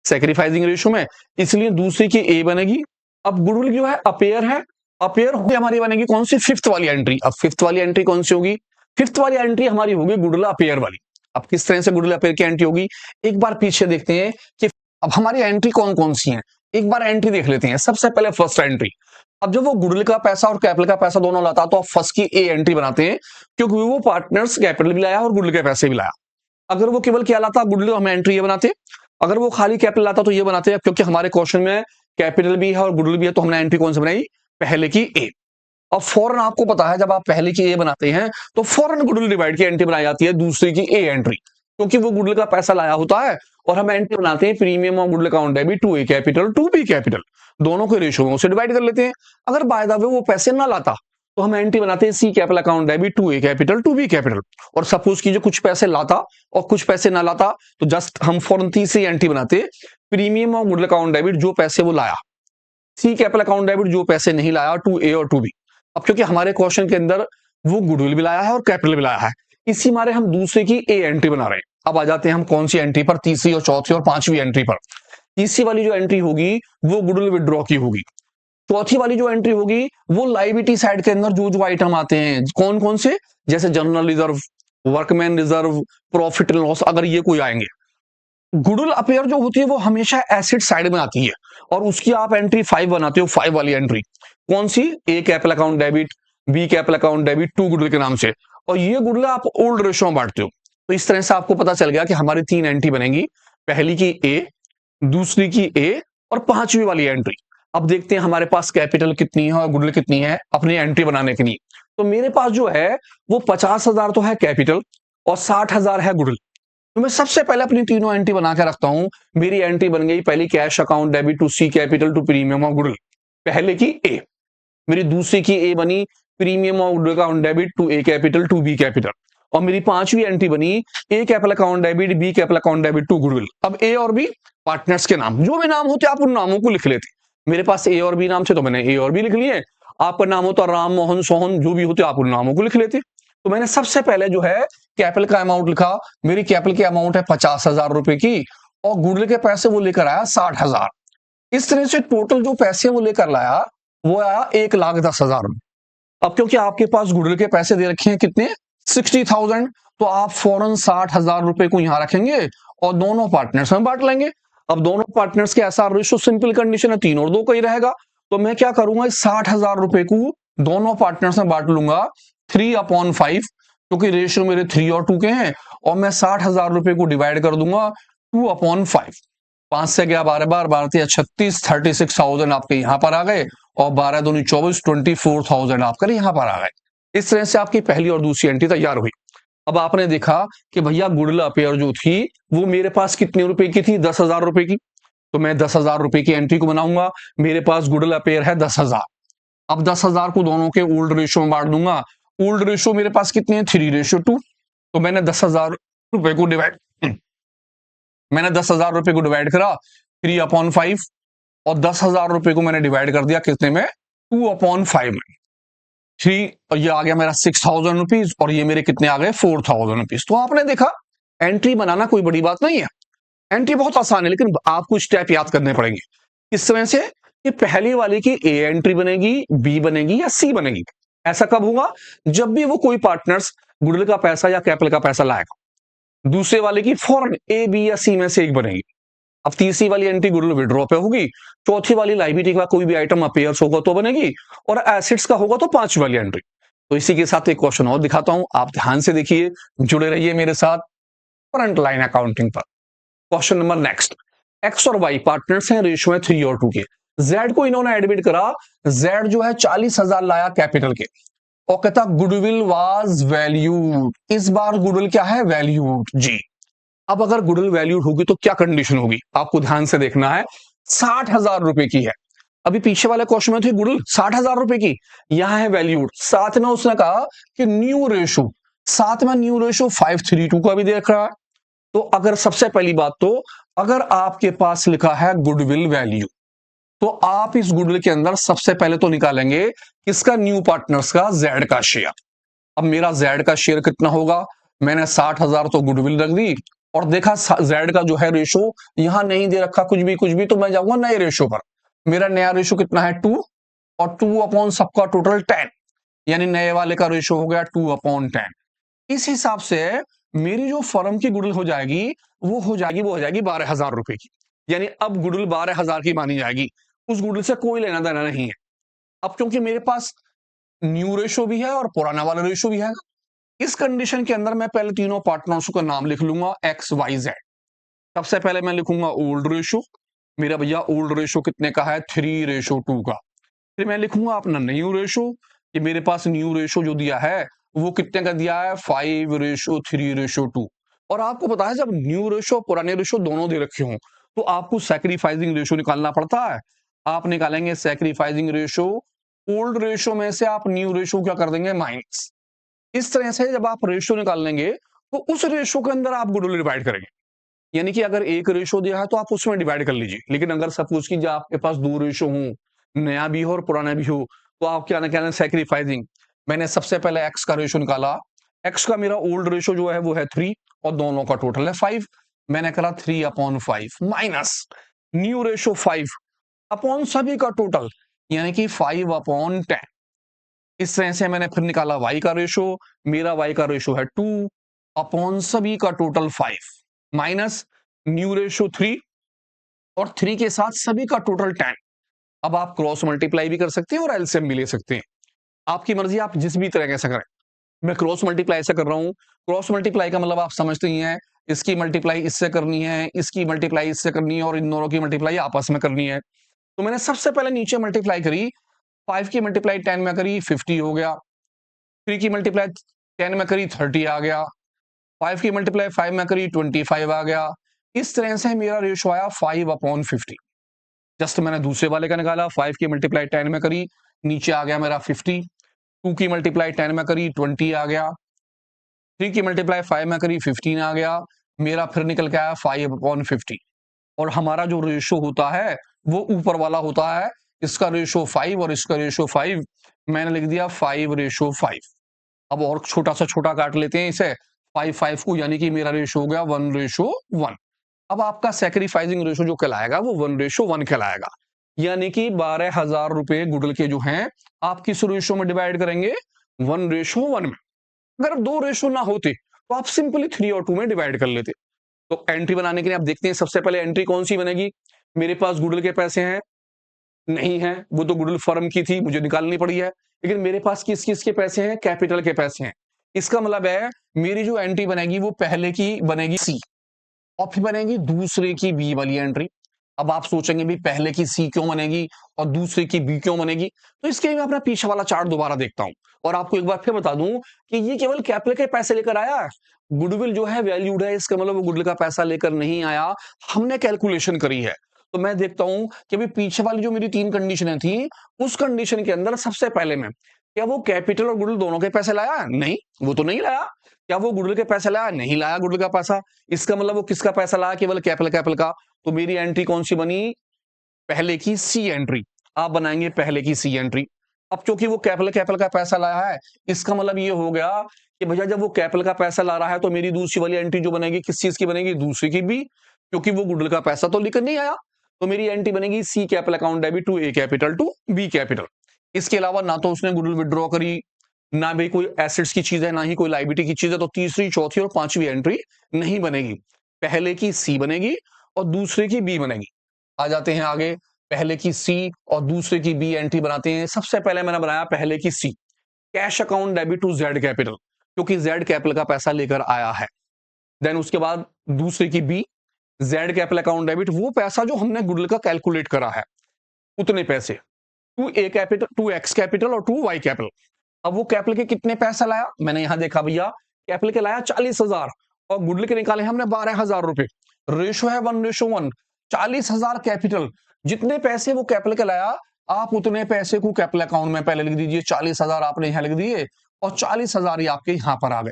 सैक्रिफाइसिंग रेशियो में, इसलिए दूसरी की ए बनेगी। अब गुडविल जो है अपेयर है, अपेयर होगी हमारी बनेगी कौन सी, फिफ्थ वाली एंट्री। अब फिफ्थ वाली एंट्री कौन सी होगी, फिफ्थ वाली एंट्री हमारी होगी गुडविल अपेयर वाली। अब किस तरह से गुडविल अपेयर की एंट्री होगी, एक बार पीछे देखते हैं कि अब हमारी एंट्री कौन कौन सी है, एक बार एंट्री देख लेते हैं। सबसे पहले फर्स्ट एंट्री, अब जब वो गुडविल का पैसा और कैपिटल का पैसा दोनों लाता तो आप फर्स्ट की ए एंट्री बनाते हैं, क्योंकि वो पार्टनर्स कैपिटल भी लाया और गुडविल के पैसे भी लाया। अगर वो केवल क्या लाता गुडविल, हम एंट्री ये बनाते, अगर वो खाली कैपिटल लाता तो ये बनाते हैं, क्योंकि हमारे क्वेश्चन में कैपिटल भी है और गुडविल भी है, तो हमने एंट्री कौन सी बनाई, पहले की ए। अब फौरन आपको पता है जब आप पहले की ए बनाते हैं तो फौरन गुडविल डिवाइड की एंट्री बनाई जाती है दूसरी की ए एंट्री, क्योंकि वो गुडविल का पैसा लाया होता है और हम एंट्री बनाते हैं premium of goodwill account debit to A capital to B capital, दोनों के रेशियो में उसे डिवाइड कर लेते हैं। अगर बाय द वे वो पैसे ना लाता तो हम एंट्री बनाते हैं C capital account debit to A capital to B capital, और सपोज कीजिए कुछ पैसे लाता और कुछ पैसे ना लाता तो जस्ट हम फौरन तीसरी एंट्री बनाते premium of goodwill account debit, जो पैसे वो लाया, सी कैपिटल अकाउंट डेबिट जो पैसे नहीं लाया, टू ए और टू बी। अब क्योंकि हमारे क्वेश्चन के अंदर वो गुडविल भी लाया है और कैपिटल भी लाया है, इसी मारे हम दूसरे की ए एंट्री बना रहे हैं। अब आ जाते हैं हम कौन सी एंट्री पर, तीसरी और चौथी और पांचवी एंट्री पर। तीसरी वाली जो एंट्री होगी वो गुडविल विड्रॉ की होगी। चौथी वाली जो एंट्री होगी वो लाइबिलिटी साइड के अंदर जो जो आइटम आते हैं, कौन कौन से, जैसे general reserve, workman reserve, profit and loss, अगर ये कोई आएंगे। गुडविल अपेयर जो होती है वो हमेशा एसेट साइड में आती है, और उसकी आप एंट्री 5 बनाते हो, 5 वाली एंट्री कौन सी, A capital account debit, B capital account debit to goodwill के नाम से, और ये गुडविल आप ओल्ड रेशियो में बांटते हो। तो इस तरह से आपको पता चल गया कि हमारी 3 एंट्री बनेंगी, पहली की ए, दूसरी की ए और पांचवी वाली एंट्री। अब देखते हैं हमारे पास कैपिटल कितनी है और गुडविल कितनी है अपनी एंट्री बनाने के लिए। तो मेरे पास जो है वो 50,000 तो है कैपिटल और 60,000 है गुडविल। तो मैं सबसे पहले अपनी तीनों एंट्री बना के रखता हूं। मेरी एंट्री बन गई पहली cash account debit to C capital to premium of goodwill, पहले की ए। मेरी दूसरी की ए बनी premium of goodwill account debit to A capital to B capital, और मेरी पांचवी एंट्री बनी A capital account debit B capital account debit to goodwill. अब ए और बी पार्टनर्स के नाम, जो भी नाम होते आप उन नामों को लिख लेते। मेरे पास ए और बी नाम थे तो मैंने ए और बी लिख लिए। आपका नाम होता राम मोहन सोहन, जो भी होते आप उन नामों को लिख लेते। तो मैंने सबसे पहले जो है कैपिटल का अमाउंट लिखा, मेरी कैपिटल की अमाउंट है 50,000 रुपए की, और गुडविल के पैसे वो लेकर आया 60,000। इस तरह से टोटल जो पैसे वो लेकर लाया वो आया 1,10,000। अब क्योंकि आपके पास गुडविल के पैसे दे रखे हैं कितने, 60,000, तो आप फौरन 60,000 रुपए को यहां रखेंगे और दोनों पार्टनर्स में बांट लेंगे। अब दोनों पार्टनर्स के एसआर रेशियो सिंपल कंडीशन है 3 और 2 का ही रहेगा। तो मैं क्या करूंगा, इस 60,000 रुपए को दोनों पार्टनर्स में बांट लूंगा 3/5, क्योंकि रेशियो मेरे 3 और 2 के हैं, और मैं 60,000 रुपए को डिवाइड कर दूंगा 2/5। 5 से गया 12 बार 12 36, 36,000 आपके यहां पर आ गए, और 12 दूनी 24, 24,000 आपके यहां पर आ गए। इस तरह से आपकी पहली और दूसरी एंट्री तैयार हुई। अब आपने देखा कि भैया गुडविल अपेयर जो थी वो मेरे पास कितने रुपए की थी, 10,000 रुपए की। तो मैं 10,000 रुपए की एंट्री को बनाऊंगा। मेरे पास गुडविल अपेयर है 10,000। अब 10,000 को दोनों के ओल्ड रेशियो में बांट दूंगा। ओल्ड रेशियो मेरे पास कितने हैं, 3:2। तो मैंने 10,000 रुपए को डिवाइड मैंने 10,000 रुपए को डिवाइड करा 3/5, और 10,000 रुपए को मैंने डिवाइड कर दिया कितने में, 2/5 में। 3 और ये आ गया मेरा 6,000 रुपीज, और ये मेरे कितने आ गए 4,000 रुपीज। तो आपने देखा एंट्री बनाना कोई बड़ी बात नहीं है, एंट्री बहुत आसान है, लेकिन आपको स्टेप याद करने पड़ेंगे। किस तरह से, कि पहली वाली की ए एंट्री बनेगी, बी बनेगी या सी बनेगी। ऐसा कब होगा, जब भी वो कोई पार्टनर्स गुडविल का पैसा या कैपिटल का पैसा लाएगा। दूसरे वाले की फौरन ए, बी या सी में से एक बनेगी। अब तीसरी वाली एंट्री गुडविल विड्रॉ पे होगी, चौथी वाली लायबिलिटी का कोई भी आइटम अपेयर्स होगा तो बनेगी, और एसेट्स का होगा तो पांचवी वाली एंट्री। तो इसी के साथ एक क्वेश्चन और दिखाता हूं, आप ध्यान से देखिए, जुड़े रहिए मेरे साथ फ्रंट लाइन अकाउंटिंग पर। क्वेश्चन नंबर नेक्स्ट, एक्स और वाई पार्टनर्स हैं, रेशियो है 3 और 2 के। जेड को इन्होंने एडमिट करा, जेड जो है 40,000 लाया कैपिटल के, और कहता गुडविल वाज वैल्यूड। इस बार गुडविल क्या है, वैल्यूड जी। अब अगर गुडविल वैल्यूड होगी तो क्या कंडीशन होगी, आपको ध्यान से देखना है। 60,000 रुपए की है, अभी पीछे वाले क्वेश्चन में थी गुडविल 60,000 रुपए की, यहां है वैल्यूड। साथ में उसने कहा कि न्यू रेशो, साथ में न्यू रेशो 532 का भी देख रहा है। तो अगर सबसे पहली बात तो अगर आपके पास लिखा है गुडविल वैल्यू, तो आप इस गुडविल के अंदर सबसे पहले तो निकालेंगे किसका, न्यू पार्टनर्स का, जेड का शेयर। अब मेरा जेड का शेयर कितना होगा, मैंने 60,000 तो गुडविल रख दी और देखा जेड का जो है रेशो यहां नहीं दे रखा कुछ भी, तो मैं जाऊंगा नए रेशो पर। मेरा नया रेशो कितना है 2, और 2 अपॉन सबका टोटल 10, यानी नए वाले का रेशो हो गया 2/10। इस हिसाब से मेरी जो फर्म की गुडविल हो जाएगी वो हो जाएगी 12,000 रुपए की, यानी अब गुडविल 12,000 की मानी जाएगी। उस गुडविल से कोई लेना देना नहीं है। अब क्योंकि मेरे पास न्यू रेशो भी है और पुराना वाला रेशो भी है, इस कंडीशन के अंदर मैं पहले तीनों पार्टनर्स का नाम लिख लूंगा XYZ। सबसे पहले मैं लिखूंगा ओल्ड रेशो, मेरा भैया ओल्ड रेशो कितने का है 3:2 का। फिर मैं लिखूंगा अपना न्यू रेशो, कि मेरे पास न्यू रेशो जो दिया है वो कितने का दिया है 5:3:2। और आपको पता है जब न्यू रेशो पुराने रेशो दोनों दे रखे हों तो आपको सैक्रिफाइसिंग रेशो निकालना पड़ता है। आप निकालेंगे सैक्रिफाइसिंग रेशो, ओल्ड रेशो में से आप न्यू रेशो क्या कर देंगे माइनस। इस तरह से जब आप रेशो निकाल लेंगे तो उस रेशो के अंदर आप गुडविल डिवाइड करेंगे, यानी कि अगर एक रेशो दिया है तो आप उसमें डिवाइड कर लीजिए। लेकिन अगर सपोज कीजिए आपके पास दो रेशो हो, नया भी हो और पुराना भी हो, तो आप क्या ना सैक्रिफाइसिंग। मैंने सबसे पहले एक्स का रेशो निकाला, एक्स का मेरा ओल्ड रेशो जो है वो है 3 और दोनों का टोटल है 5। मैंने करा 3/5 माइनस न्यू रेशो 5 अपॉन सभी का टोटल, यानी कि 5/10। इस तरह से मैंने फिर निकाला y का रेशो, मेरा y का रेशो है 2 अपॉन सभी का टोटल 5 माइनस न्यू रेशो 3 और 3 के साथ सभी का टोटल 10। अब आप क्रॉस मल्टीप्लाई भी कर सकते हैं और एलसीएम भी ले सकते हैं, आपकी मर्जी, आप जिस भी तरह से करें। मैं क्रॉस मल्टीप्लाई से कर रहा हूं, क्रॉस मल्टीप्लाई का मतलब आप समझते ही हैं, इसकी मल्टीप्लाई इससे करनी है, इसकी मल्टीप्लाई इससे करनी है और इन दोनों की मल्टीप्लाई आपस में करनी है। तो मैंने सबसे पहले नीचे मल्टीप्लाई करी, 5 की मल्टीप्लाई 10 में करी 50 हो गया, 3 की मल्टीप्लाई 10 में करी 30 आ गया, 5 की मल्टीप्लाई 5 में करी 25 आ गया। इस तरह से मेरा रेशो आया 5/50। जस्ट मैंने दूसरे वाले का निकाला, 5 की मल्टीप्लाई 10 में करी, नीचे आ गया मेरा 50, 2 की मल्टीप्लाई 10 में करी 20 आ गया, 3 की मल्टीप्लाई 5 में करी 15 आ गया, मेरा फिर निकल के आया 5/50। और हमारा जो रेशो होता है वो ऊपर वाला होता है, इसका रेशो 5 और इसका रेशो 5, मैंने लिख दिया 5:5। अब और छोटा सा छोटा काट लेते हैं इसे 5 को, यानी कि मेरा रेशो हो गया 1:1। अब आपका सैक्रिफाइसिंग रेशो जो कहलाएगा वो 1:1 कहलाएगा, यानी कि 12,000 रुपए गुडविल के जो हैं आप किस रेशो में डिवाइड करेंगे, 1:1 में। अगर दो रेशो ना होते तो आप सिंपली 3 और 2 में डिवाइड कर लेते। तो एंट्री बनाने के लिए आप देखते हैं सबसे पहले एंट्री कौन सी बनेगी। मेरे पास गुडविल के पैसे हैं नहीं है, वो तो गुडविल फर्म की थी मुझे निकालनी पड़ी है, लेकिन मेरे पास किस किस के पैसे हैं, कैपिटल के पैसे हैं। इसका मतलब है मेरी जो एंट्री बनेगी वो पहले की बनेगी सी और फिर बनेगी दूसरे की बी वाली एंट्री। अब आप सोचेंगे भी पहले की सी क्यों बनेगी और दूसरे की बी क्यों बनेगी, तो इसके लिए मैं अपना पीछे वाला चार्ट दोबारा देखता हूं और आपको एक बार फिर बता दूं कि ये केवल कैपिटल के पैसे लेकर आया है। गुडविल जो है वैल्यूड है, इसका मतलब वो गुडविल का पैसा लेकर नहीं आया, हमने कैलकुलेशन करी है। तो मैं देखता हूं कि अभी पीछे वाली जो मेरी 3 कंडीशनें थी, उस कंडीशन के अंदर सबसे पहले में क्या वो कैपिटल और गुडविल दोनों के पैसे लाया, नहीं वो तो नहीं लाया। क्या वो गुडविल के पैसे लाया, नहीं लाया गुडविल का पैसा। इसका मतलब वो किसका पैसा लाया, केवल कैपिटल का। तो मेरी एंट्री कौन सी बनी, पहले की सी एंट्री। आप बनाएंगे पहले की सी एंट्री। अब क्योंकि वो कैपिटल का पैसा लाया है, इसका मतलब ये हो गया कि भैया जब वो कैपिटल का पैसा ला रहा है तो मेरी दूसरी वाली एंट्री जो बनेगी किस चीज की बनेगी, दूसरी की भी, क्योंकि वो गुडविल का पैसा तो लेकर नहीं आया। तो मेरी एंट्री बनेगी C capital account debit to A capital to B capital. इसके अलावा ना तो उसने गुडविल विड्रॉ करी, ना भी कोई एसेट्स की चीज है, ना ही कोई लाइबिलिटी की चीज है, तो तीसरी चौथी और पांचवी एंट्री नहीं बनेगी। पहले की सी बनेगी और दूसरे की बी बनेगी। आ जाते हैं आगे, पहले की सी और दूसरे की बी एंट्री बनाते हैं। सबसे पहले मैंने बनाया पहले की C, cash account debit to Z capital, क्योंकि जेड कैपिटल का पैसा लेकर आया है। देन उसके बाद दूसरे की B, Z capital account debit, वो पैसा जो हमने गुडविल का कैलकुलेट करा है उतने पैसे, to A capital, to X capital और टू वाई कैपिटल। अब वो कैपिटल के कितने पैसा लाया, मैंने यहां देखा भैया कैपिटल के लाया 40,000 और गुडविल के निकाले हमने 12,000 रुपए, रेशो है 1:1, 40,000 कैपिटल। जितने पैसे वो कैपिटल के लाया, आप उतने पैसे को कैपिटल अकाउंट में पहले लिख दीजिए। 40,000 आपने यहां लिख दिए और 40,000 ही आपके यहां पर आ गए।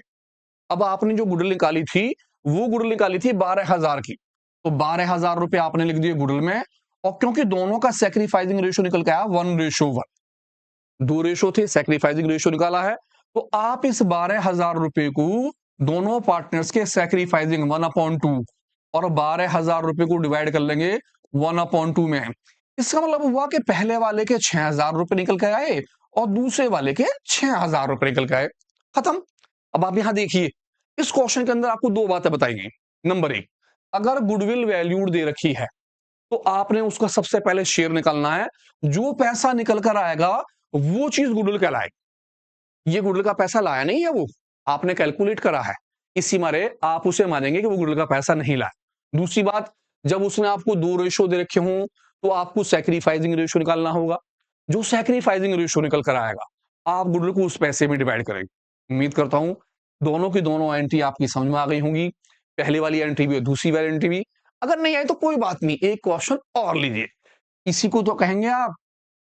अब आपने जो गुडविल निकाली थी, वो गुडविल निकाली थी 12,000 की, तो 12,000 रुपए आपने लिख दिए गुडविल में। और क्योंकि दोनों का सैक्रिफाइसिंग रेशो निकल के आया 1:1, 2 रेशो थे, सैक्रिफाइसिंग रेशो निकाला है, तो आप इस 12,000 रुपए को दोनों पार्टनर्स के सैक्रिफाइसिंग 1/2 और 12,000 रुपए को डिवाइड कर लेंगे 1/2 में। इसका मतलब हुआ कि पहले वाले के 6,000 रुपए निकल के आए और दूसरे वाले के 6,000 रुपए निकल के आए। खत्म। अब आप यहां देखिए, इस क्वेश्चन के अंदर आपको दो बातें बताई गई। नंबर एक, अगर गुडविल वैल्यूड दे रखी है तो आपने उसका सबसे पहले शेयर निकालना है। जो पैसा निकल कर आएगा वो चीज गुडविल कहलाएगी। ये गुडविल का पैसा लाया नहीं है, वो आपने कैलकुलेट करा है, इसी मारे आप उसे मानेंगे कि वो गुडविल का पैसा नहीं लाया। दूसरी बात, जब उसने आपको 2 रेशो दे रखे हों तो आपको सैक्रिफाइसिंग रेशो निकालना होगा। जो सैक्रिफाइसिंग रेशो निकल कर आएगा, आप गुडविल को उस पैसे में डिवाइड करेंगे। उम्मीद करता हूं दोनों की दोनों एंट्री आपकी समझ में आ गई होंगी, पहले वाली एंट्री भी और दूसरी वाली एंट्री भी। अगर नहीं आई तो कोई बात नहीं, एक क्वेश्चन और लीजिए। इसी को तो कहेंगे आप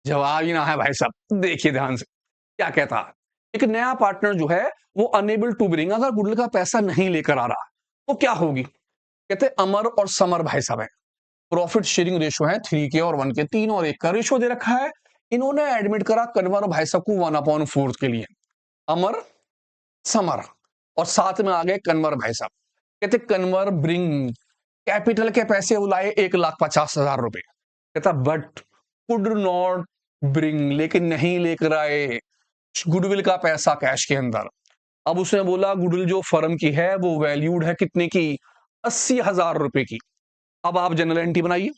जवाब ही ना है भाई साहब। देखिए ध्यान से क्या कहता है। एक नया पार्टनर जो है वो अनेबल टू ब्रिंग, अगर गुडविल का पैसा नहीं लेकर आ रहा तो क्या होगी। कहते अमर और समर भाई साहब है, प्रॉफिट शेयरिंग रेशो है 3 के और 1 के, 3 और 1 का रेशो दे रखा है। इन्होंने एडमिट करा कन्वर भाई साहब को 1/4 के लिए, अमर समर, और साथ में आ गए कन्वर भाई साहब। कहते कन्वर ब्रिंग, कैपिटल के पैसे वो लाए 1,50,000 रुपए। कहता बट कुड नॉट ब्रिंग, लेकिन नहीं लेकर आए गुडविल का पैसा कैश के अंदर। अब उसने बोला गुडविल जो फर्म की है वो वैल्यूड है कितने की, 80,000 रुपए की। अब आप जनरल एंट्री बनाइए।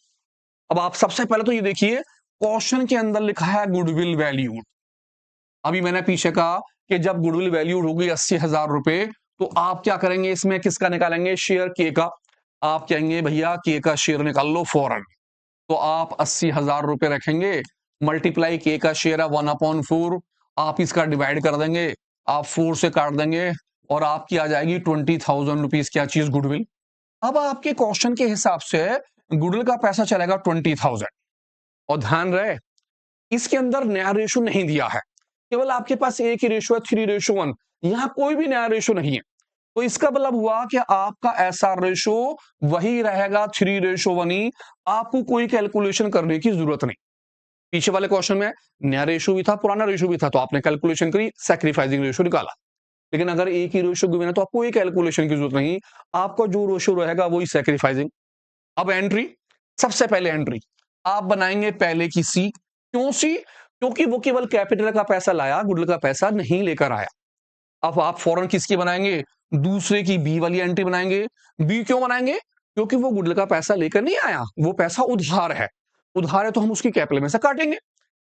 अब आप सबसे पहले तो ये देखिए, क्वेश्चन के अंदर लिखा है गुडविल वैल्यूड। अभी मैंने पीछे कहा कि जब गुडविल वैल्यूड होगी 80,000 रुपए, तो आप क्या करेंगे, इसमें किसका निकालेंगे, शेयर के का। आप कहेंगे भैया के का शेयर निकाल लो फौरन, तो आप 80,000 रुपए रखेंगे, मल्टीप्लाई के का शेयर है 1/4, आप इसका डिवाइड कर देंगे, आप 4 से काट देंगे और आपकी आ जाएगी 20,000 रुपीज क्या चीज, गुडविल। अब आपके क्वेश्चन के हिसाब से गुडविल का पैसा चलेगा 20,000। और ध्यान रहे इसके अंदर नया रेशो नहीं दिया है, केवल आपके पास एक ही रेशो है 3:1, यहां कोई भी नया रेशो नहीं है। तो इसका मतलब हुआ कि आपका ऐसा रेशो वही रहेगा 3:1 ही, आपको कोई कैलकुलेशन करने की जरूरत नहीं। पीछे वाले क्वेश्चन में नया रेशो भी था पुराना रेशो भी था, तो आपने कैलकुलेशन करी, सैक्रिफाइसिंग रेशो निकाला। लेकिन अगर एक ही रेशो गिवन है तो आपको कोई कैलकुलेशन की जरूरत नहीं, आपका जो रेशो रहेगा वही सैक्रिफाइसिंग। अब एंट्री, सबसे पहले एंट्री आप बनाएंगे पहले की सी। क्यों सी, क्योंकि वो केवल कैपिटल का पैसा लाया, गुडविल का पैसा नहीं लेकर आया। अब आप फौरन किसकी बनाएंगे, दूसरे की बी वाली एंट्री बनाएंगे। बी क्यों बनाएंगे, क्योंकि वो गुडविल का पैसा लेकर नहीं आया, वो पैसा उधार है। उधार है तो हम उसकी कैपिटल में से काटेंगे,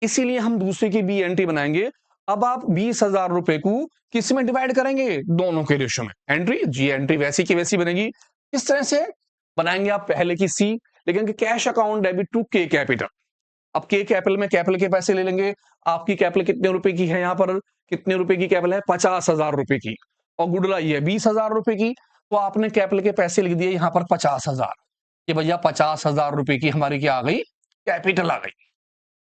इसीलिए हम दूसरे की बी एंट्री बनाएंगे। अब आप 20,000 रुपए को किस में डिवाइड करेंगे, दोनों के रेशो में। एंट्री जी एंट्री वैसी की वैसी बनेगी। किस तरह से बनाएंगे, आप पहले की सी लेकिन कैश अकाउंट डेबिट टू के कैपिटल। अब के कैपिटल में कैपिटल के पैसे ले लेंगे। आपकी कैपिटल कितने रुपए की है, यहाँ पर कितने रुपए की कैपिटल है, 50,000 रुपए की, और गुडविल आई है 20,000 रुपए की। तो आपने कैपिटल के पैसे लिख दिए यहाँ पर 50,000, कि भैया 50,000 रुपए की हमारी क्या आ गई, कैपिटल आ गई।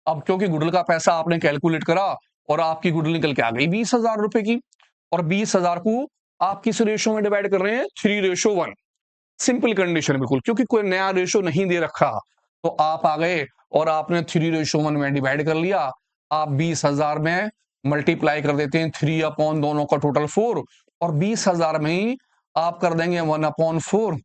अब क्योंकि गुडविल का पैसा आपने कैलकुलेट करा और आपकी गुडविल निकल के आ गई 20,000 रुपए की, और 20,000 को आप किस रेशो में डिवाइड कर रहे हैं, 3:1। सिंपल कंडीशन बिल्कुल, क्योंकि कोई नया रेशो नहीं दे रखा, तो आप आ गए और आपने 3:1 में डिवाइड कर लिया। आप 20,000 में मल्टीप्लाई कर देते हैं 3 अपॉन दोनों का टोटल 4, और 20,000 में ही आप कर देंगे 1/4।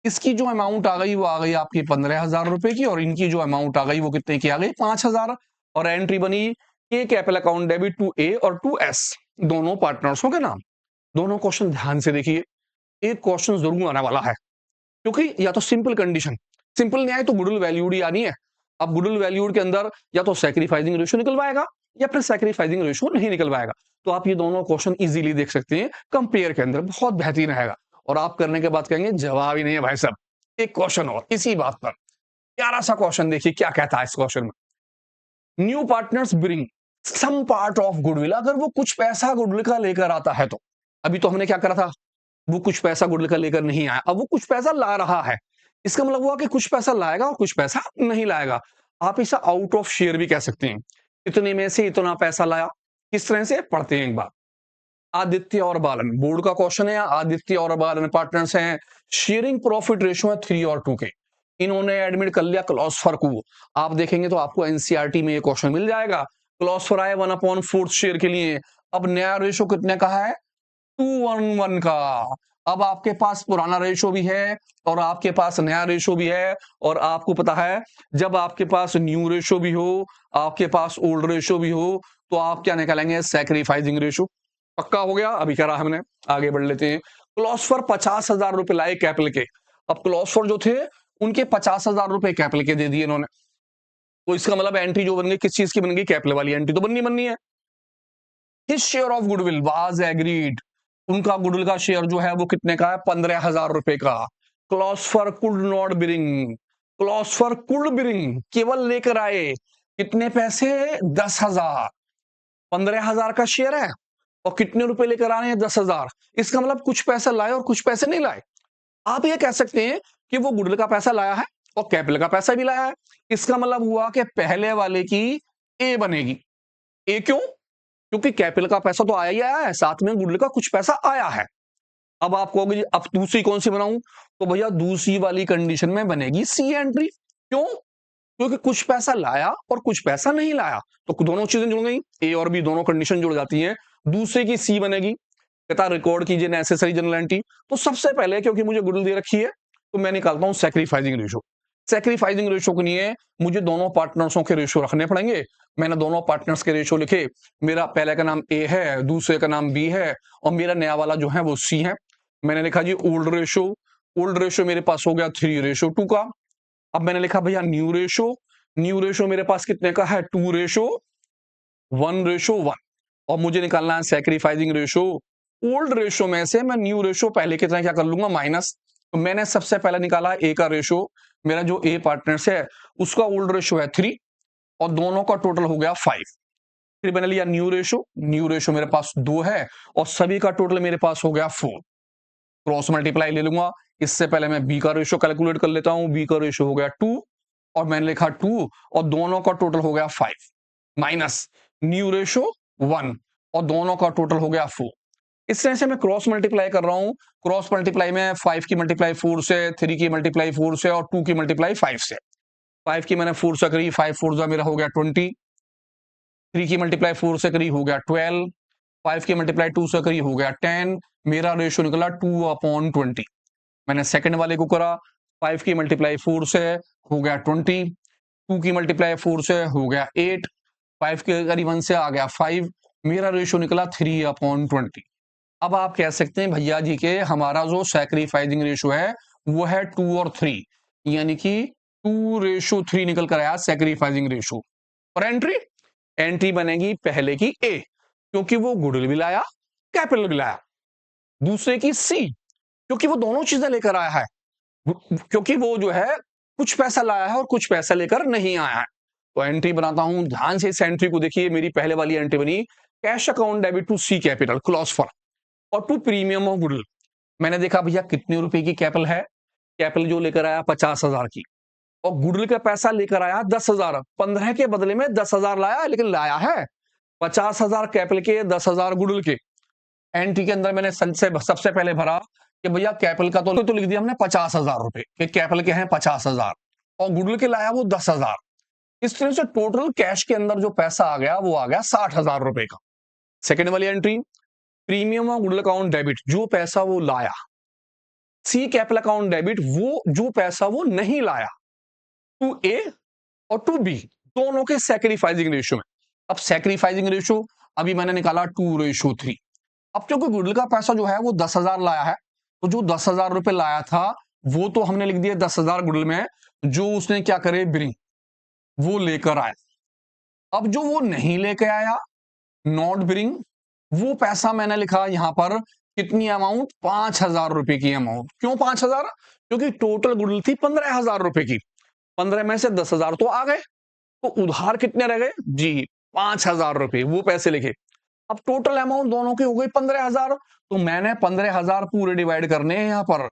इसकी जो अमाउंट आ गई वो आ गई आपकी 15,000 रुपए की, और इनकी जो अमाउंट आ गई वो कितने की आ गई, 5,000। और एंट्री बनी के कैपिटल अकाउंट डेबिट टू ए और टू एस, दोनों पार्टनर्सों के नाम। दोनों क्वेश्चन ध्यान से देखिए, एक क्वेश्चन जरूर आने वाला है, क्योंकि या तो सिंपल कंडीशन, सिंपल नहीं आए तो गुडविल वैल्यूड ही आनी है। अब गुडविल वैल्यूड के अंदर या तो सैक्रिफाइसिंग रेशो निकलवाएगा या फिर सैक्रिफाइसिंग रेशो नहीं निकलवाएगा। तो आप ये दोनों क्वेश्चन इजीली देख सकते हैं, कंपेयर के अंदर बहुत बेहतरीन रहेगा। और आप करने के बाद कहेंगे जवाब ही नहीं है भाई साहब। एक क्वेश्चन और इसी बात पर, प्यारा सा क्वेश्चन देखिए क्या कहता है इस क्वेश्चन में। New partners bring some part of goodwill, अगर वो कुछ पैसा गुडविल का लेकर आता है तो, अभी तो हमने क्या करा था, वो कुछ पैसा गुडविल का लेकर नहीं आया, अब वो कुछ पैसा ला रहा है, इसका मतलब हुआ कि कुछ पैसा लाएगा और कुछ पैसा नहीं लाएगा। आप इसे आउट ऑफ शेयर भी कह सकते हैं। इतने में से इतना पैसा लाया, किस तरह से पढ़ते हैं एक बार। आदित्य और बालन, बोर्ड का क्वेश्चन है, आदित्य और बालन पार्टनर्स हैं, शेयरिंग प्रॉफिट रेशियो है 3 और 2 के। इन्होंने एडमिट कर लिया क्लॉज फॉर को। आप देखेंगे तो आपको एनसीईआरटी में ये क्वेश्चन मिल जाएगा। क्लॉज फॉर आए 1/4 शेयर के लिए। अब नया रेशो कितने का है? 2:1 का। अब आपके पास पुराना रेशो भी है और आपके पास नया रेशो भी है, और आपको पता है जब आपके पास न्यू रेशो भी हो, आपके पास ओल्ड रेशो भी हो, तो आप क्या निकालेंगे? Sacrificing ratio. पक्का हो गया? अभी करा हमने, आगे बढ़ लेते हैं। क्लॉज फॉर 50,000 रुपए लाए कैपिटल के। अब क्लॉज फॉर जो थे उनके 50,000 रुपए कैपिटल के दे दिए इन्होंने, तो इसका मतलब एंट्री जो बन गई किस चीज की बन गई? कैपिटल वाली एंट्री तो बननी है। His share of goodwill was agreed. उनका गुडविल का शेयर जो है वो कितने का है? 15,000 रुपए का। Clause for could not bring. Clause for could bring, केवल लेकर आए कितने पैसे? 10,000। 15,000 का शेयर है और कितने रुपए लेकर आ रहे हैं? 10,000। इसका मतलब कुछ पैसा लाए और कुछ पैसे नहीं लाए। आप ये कह सकते हैं कि वो गुडविल का पैसा लाया है और कैपिटल का पैसा भी लाया है। इसका मतलब हुआ कि पहले वाले की ए बनेगी। ए क्यों? क्योंकि कैपिटल का पैसा तो आया ही आया है, साथ में गुडविल का कुछ पैसा आया है। अब आप कहोगे अब दूसरी कौन सी बनाऊं? तो भैया दूसरी वाली कंडीशन में बनेगी सी एंट्री। क्यों? क्योंकि कुछ पैसा लाया और कुछ पैसा नहीं लाया, तो दोनों चीजें जुड़ गई, ए और बी दोनों कंडीशन जुड़ जाती हैं। दूसरे की सी बनेगी। कहता रिकॉर्ड कीजिए नेसेसरी जनरल एंट्री। तो सबसे पहले क्योंकि मुझे गुडविल दे रखी है तो मैं निकालता हूं सैक्रिफाइसिंग रेशो। सैक्रिफाइसिंग रेशो के लिए मुझे दोनों पार्टनर्सों के रेशो रखने पड़ेंगे। मैंने दोनों पार्टनर्स के रेशो लिखे। मेरा पहले का नाम ए है, दूसरे का नाम बी है, और मेरा नया वाला जो है वो सी है। मैंने लिखा जी ओल्ड रेशो। ओल्ड रेशो मेरे पास हो गया 3:2 का। अब मैंने लिखा भैया न्यू रेशो। न्यू रेशो मेरे पास कितने का है? 2:1:1। और मुझे निकालना है सैक्रिफाइसिंग रेशो। ओल्ड रेशो में से मैं न्यू रेशो पहले की तरह क्या कर लूंगा? माइनस। तो मैंने सबसे पहले निकाला ए का रेशो। मेरा जो ए पार्टनर्स है उसका ओल्ड रेशो है 3 और दोनों का टोटल हो गया 5। फिर मैंने लिया न्यू रेशो। न्यू रेशो मेरे पास 2 है और सभी का टोटल मेरे पास हो गया 4। क्रॉस मल्टीप्लाई ले लूंगा। इससे पहले मैं बी का रेशो कैलकुलेट कर लेता हूं। बी का रेशो हो गया 2 और मैंने लिखा 2 और दोनों का टोटल हो गया 5 माइनस न्यू रेशो 1 और दोनों का टोटल हो गया 4। इस तरह से मैं क्रॉस मल्टीप्लाई कर रहा हूं। क्रॉस मल्टीप्लाई में 5 की मल्टीप्लाई 4 से, 3 की मल्टीप्लाई 4 से और 2 की मल्टीप्लाई 5 से। 5 की मैंने 4 से करी, 5 4 जा मेरा हो गया 20। 3 की मल्टीप्लाई 4 से करी हो गया 12। 5 की मल्टीप्लाई 2 से करी हो गया 10। मेरा रेशियो निकला 2/20। मैंने सेकंड वाले को करा, 5 की मल्टीप्लाई 4 से हो गया 20। 2 की मल्टीप्लाई 4 से हो गया 8। 5 के करीब 1 से आ गया 5। मेरा रेशियो निकला 3/20। अब आप कह सकते हैं भैया जी के हमारा जो सैक्रिफाइसिंग रेशियो है वो है 2 और 3, यानी कि 2:3 निकल कर आया सैक्रिफाइसिंग रेशियो। और एंट्री बनेगी पहले की ए, क्योंकि वो गुडविल भी लाया, कैपिटल भी लाया। दूसरे की सी, क्योंकि वो दोनों चीजें लेकर आया है, क्योंकि वो जो है कुछ पैसा लाया है और कुछ पैसा लेकर नहीं आया है। तो एंट्री बनाता हूं, ध्यान से इस एंट्री को देखिए। मेरी पहले वाली एंट्री बनी cash account debit to C capital clause for और टू प्रीमियम ऑफ गुडविल। मैंने देखा भैया कितने रुपए की कैपिटल है। कैपिटल जो लेकर आया 50,000 की, और गुडविल का पैसा लेकर आया 10,000। 15 के बदले में 10,000 लाया, लेकिन लाया है 50,000 कैपिटल के, 10,000 गुडविल के। एंट्री के अंदर मैंने सबसे पहले भरा कि भैया कैपिटल का तो लिख दिया हमने 50,000 रुपए कि कैपिटल के हैं 50,000 और गुडविल के लाया वो 10,000। इस तरह से टोटल कैश के अंदर जो पैसा आ गया वो आ गया 60,000 रुपए का। सेकेंड वाली entry premium of goodwill account debit, जो पैसा वो लाया। सी कैपिटल अकाउंट डेबिट, वो जो पैसा वो नहीं लाया। टू ए और टू बी दोनों के सैक्रिफाइसिंग रेशियो में। अब सैक्रिफाइसिंग रेशियो अभी मैंने निकाला 2:3। अब क्योंकि गुडविल का पैसा जो है वो 10,000 लाया है, तो जो 10,000 रुपए लाया था वो तो हमने लिख दिया 10,000 गुडविल में, जो उसने क्या करे बिरिंग वो लेकर आया। अब जो वो नहीं लेके आया नॉट बिरिंग, वो पैसा मैंने लिखा यहां पर कितनी अमाउंट? 5,000 रुपए की अमाउंट। क्यों 5,000? क्योंकि टोटल गुडविल थी 15,000 रुपए की। 15 में से 10,000 तो आ गए, तो उधार कितने रह गए जी? 5,000 रुपए, वो पैसे लिखे। अब टोटल अमाउंट दोनों की हो गई 15,000, तो मैंने 15,000 पूरे डिवाइड करने हैं यहाँ पर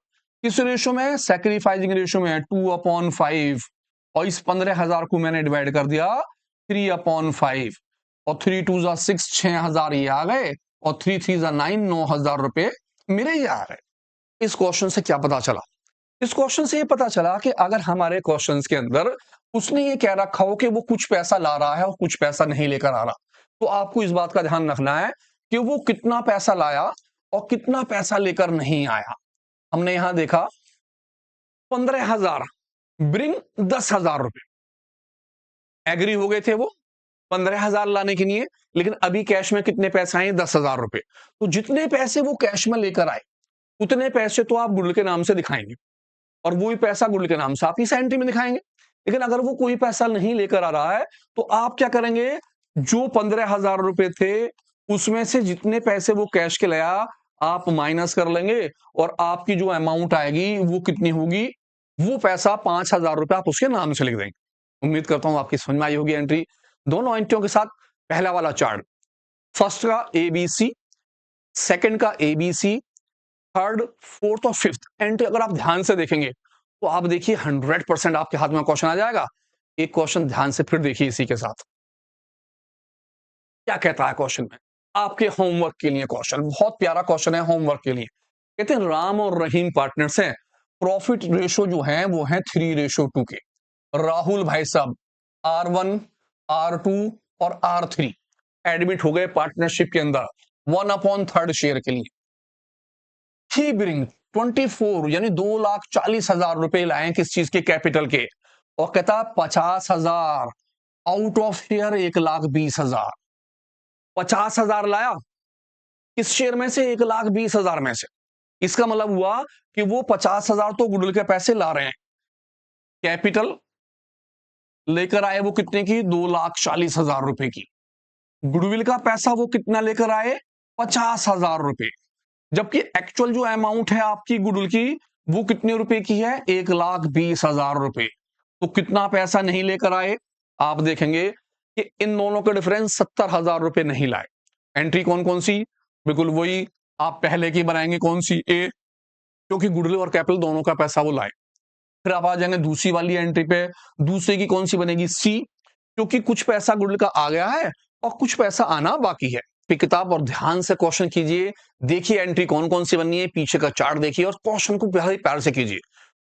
किस रेशो में, सैक्रिफाइसिंग रेशो में 2/5, और इस 15,000 को मैंने डिवाइड कर दिया 3/5, और 3 2 जा 6, 6,000 ये आ गए, और 3 3 जा 9, 9,000 रुपए मेरे ही आ रहे। इस क्वेश्चन से क्या पता चला? इस क्वेश्चन से ये पता चला कि अगर हमारे क्वेश्चन के अंदर उसने ये कह रखा हो कि वो कुछ पैसा ला रहा है और कुछ पैसा नहीं लेकर आ रहा, तो आपको इस बात का ध्यान रखना है कि वो कितना पैसा लाया और कितना पैसा लेकर नहीं आया। हमने यहां देखा 15,000 ब्रिंग 10,000 रुपए, एग्री हो गए थे वो 15,000 लाने के लिए, लेकिन अभी कैश में कितने पैसे आए, 10,000 रुपए। तो जितने पैसे वो कैश में लेकर आए उतने पैसे तो आप गुड के नाम से दिखाएंगे, और वही पैसा गुड के नाम से आप इस एंट्री में दिखाएंगे। लेकिन अगर वो कोई पैसा नहीं लेकर आ रहा है तो आप क्या करेंगे, जो 15,000 रुपए थे उसमें से जितने पैसे वो कैश के लाया आप माइनस कर लेंगे, और आपकी जो अमाउंट आएगी वो कितनी होगी, वो पैसा 5,000 रुपए आप उसके नाम से लिख देंगे। उम्मीद करता हूं आपकी समझ में आई होगी एंट्री, दोनों एंट्रियों के साथ। पहला वाला चार्ट, फर्स्ट का एबीसी, सेकंड का एबीसी, थर्ड, फोर्थ और फिफ्थ एंट्री अगर आप ध्यान से देखेंगे तो आप देखिए 100% आपके हाथ में क्वेश्चन आ जाएगा। एक क्वेश्चन ध्यान से फिर देखिए इसी के साथ क्या कहता है क्वेश्चन में, आपके होमवर्क के लिए क्वेश्चन, बहुत प्यारा क्वेश्चन है होमवर्क के लिए। कहते हैं राम और रहीम पार्टनर्स हैं, प्रॉफिट रेशो जो है वो है 3:2 के। राहुल भाई साहब R1, R2 और R3 एडमिट हो गए पार्टनरशिप के अंदर 1/3 शेयर के लिए। ही ब्रिंग 24 यानी 2,40,000 रुपए लाए किस चीज के, कैपिटल के, और कहता 50,000 आउट ऑफ शेयर 1,20,000। 50,000 लाया किस शेयर में से, 1,20,000 में से। इसका मतलब हुआ कि वो 50,000 तो गुडविल के पैसे ला रहे हैं, कैपिटल लेकर आए वो कितने की, 2,40,000 रुपए की। गुडविल का पैसा वो कितना लेकर आए, 50,000 रुपए, जबकि एक्चुअल जो अमाउंट है आपकी गुडविल की वो कितने रुपए की है, 1,20,000 रुपए। तो कितना पैसा नहीं लेकर आए, आप देखेंगे कि इन दोनों का डिफरेंस 70,000 रुपए नहीं लाए। एंट्री कौन कौन सी, बिल्कुल वही आप पहले की बनाएंगे, कौन सी, ए, क्योंकि गुडविल और कैपिटल दोनों का पैसा वो लाए। फिर आप आ जाएंगे दूसरी वाली एंट्री पे, दूसरे की कौन सी बनेगी, सी, क्योंकि कुछ पैसा गुडविल का आ गया है और कुछ पैसा आना बाकी है। फिर किताब और ध्यान से क्वेश्चन कीजिए, देखिए एंट्री कौन कौन सी बननी है, पीछे का चार्ट देखिए और क्वेश्चन को प्यार से कीजिए।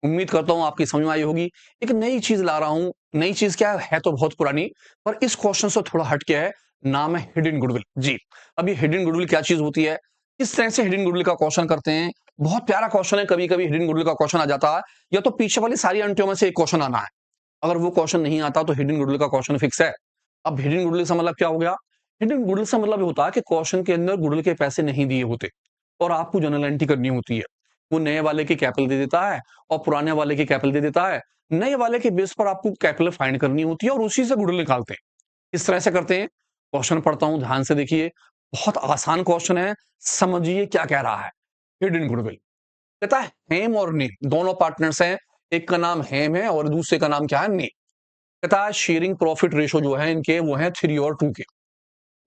उम्मीद करता हूं आपकी समझ में आई होगी। एक नई चीज ला रहा हूं, नई चीज क्या है तो बहुत पुरानी, पर इस क्वेश्चन से थोड़ा हट के है, नाम है हिडन गुडविल। जी, अब ये हिडन गुडविल क्या चीज होती है, किस तरह से हिडन गुडविल का क्वेश्चन करते हैं, बहुत प्यारा क्वेश्चन है। कभी कभी हिडन गुडविल का क्वेश्चन आ जाता है, या तो पीछे वाली सारी एंट्रियों में से एक क्वेश्चन आना है, अगर वो क्वेश्चन नहीं आता तो हिडन गुडविल का क्वेश्चन फिक्स है। अब हिडन गुडविल का मतलब क्या हो गया, हिडन गुडविल का मतलब होता है कि क्वेश्चन के अंदर गुडविल के पैसे नहीं दिए होते और आपको जनरल एंट्री करनी होती है। वो नए वाले की कैपिटल दे देता है और पुराने वाले की कैपिटल दे देता है, नए वाले के बेस पर आपको कैपिटल फाइंड करनी होती है और उसी से गुडविल निकालते हैं। इस तरह से करते हैं। क्वेश्चन पढ़ता हूं, ध्यान से देखिए, बहुत आसान क्वेश्चन है, समझिए क्या कह रहा है। हिडन गुडविल कहता है हेम और नीम दोनों पार्टनर्स हैं, एक का नाम हेम है और दूसरे का नाम क्या है, नीम। कहता है शेयरिंग प्रॉफिट रेशो जो है इनके वो है 3 और 2 के।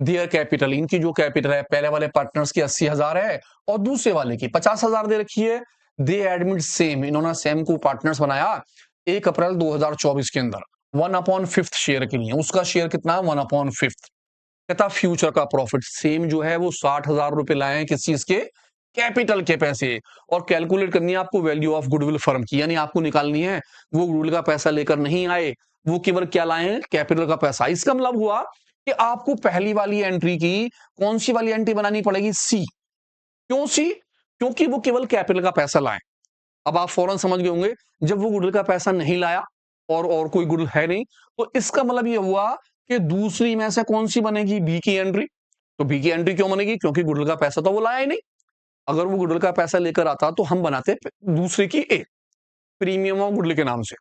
दियर कैपिटल, इनकी जो कैपिटल है पहले वाले पार्टनर्स की 80,000 है और दूसरे वाले की 50,000 दे रखी है। दे एडमिट सेम, इन्होंने सेम को पार्टनर्स बनाया 1 अप्रैल 2024 के अंदर 1/5 शेयर के लिए। उसका शेयर कितना है, 1/5। कहता फ्यूचर का प्रॉफिट सेम जो है वो 60,000 रुपए लाए हैं किस चीज के, कैपिटल के पैसे, और कैलकुलेट करनी है आपको वैल्यू ऑफ गुडविल फर्म की, यानी आपको निकालनी है वो गुडविल का पैसा लेकर नहीं आए, वो केवल क्या लाए हैं, कैपिटल का पैसा। इसका मतलब हुआ कि आपको पहली वाली एंट्री की कौन सी वाली एंट्री बनानी पड़ेगी, सी। क्यों सी, क्योंकि वो केवल कैपिटल का पैसा लाए। अब आप फौरन समझ गए होंगे, जब वो गुडविल का पैसा नहीं लाया और कोई गुडविल है नहीं, तो इसका मतलब ये हुआ कि दूसरी में से कौन सी बनेगी, बी की एंट्री। तो बी की एंट्री क्यों बनेगी, क्योंकि गुडविल का पैसा तो वो लाया ही नहीं। अगर वो गुडविल का पैसा लेकर आता तो हम बनाते दूसरे की ए, प्रीमियम ऑफ गुडविल के नाम से।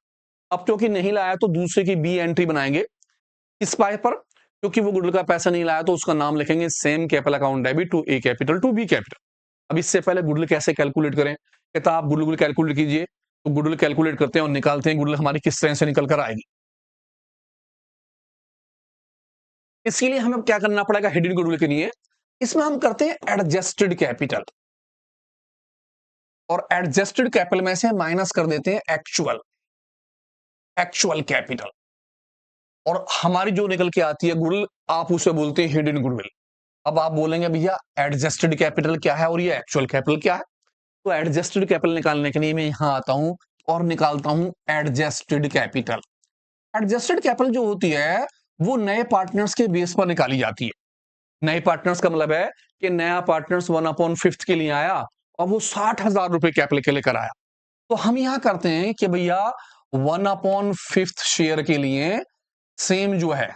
अब क्योंकि नहीं लाया तो दूसरे की बी एंट्री बनाएंगे इस पाए पर, क्योंकि वो गुडविल का पैसा नहीं लाया तो उसका नाम लिखेंगे same capital account debit to A capital to B capital. अब इससे पहले गुडविल कैसे कैलकुलेट करें, कहता आप गुडविल कैलकुलेट कीजिए। तो गुडविल कैलकुलेट करते हैं और निकालते हैं गुडविल हमारी किस तरह से निकल कर आएगी। इसके लिए हमें क्या करना पड़ेगा, हिडन गुडविल के लिए इसमें हम करते हैं एडजस्टेड कैपिटल, और एडजस्टेड कैपिटल में से माइनस कर देते हैं एक्चुअल कैपिटल, और हमारी जो निकल के आती है गुडविल, आप उसे बोलते हैं हिडन गुडविल। अब आप बोलेंगे भैया एडजस्टेड कैपिटल क्या है और ये एक्चुअल कैपिटल क्या है? तो एडजस्टेड कैपिटल निकालने के लिए मैं यहां आता हूं और निकालता हूं एडजस्टेड कैपिटल। एडजस्टेड कैपिटल जो होती है वो नए पार्टनर्स के बेस पर निकाली जाती है। नए पार्टनर्स का मतलब है कि नया पार्टनर्स 1/5 के लिए आया और वो 60,000 रुपए कैपिटल के लेकर आया। तो हम यहां करते हैं कि भैया 1/5 शेयर के लिए सेम जो है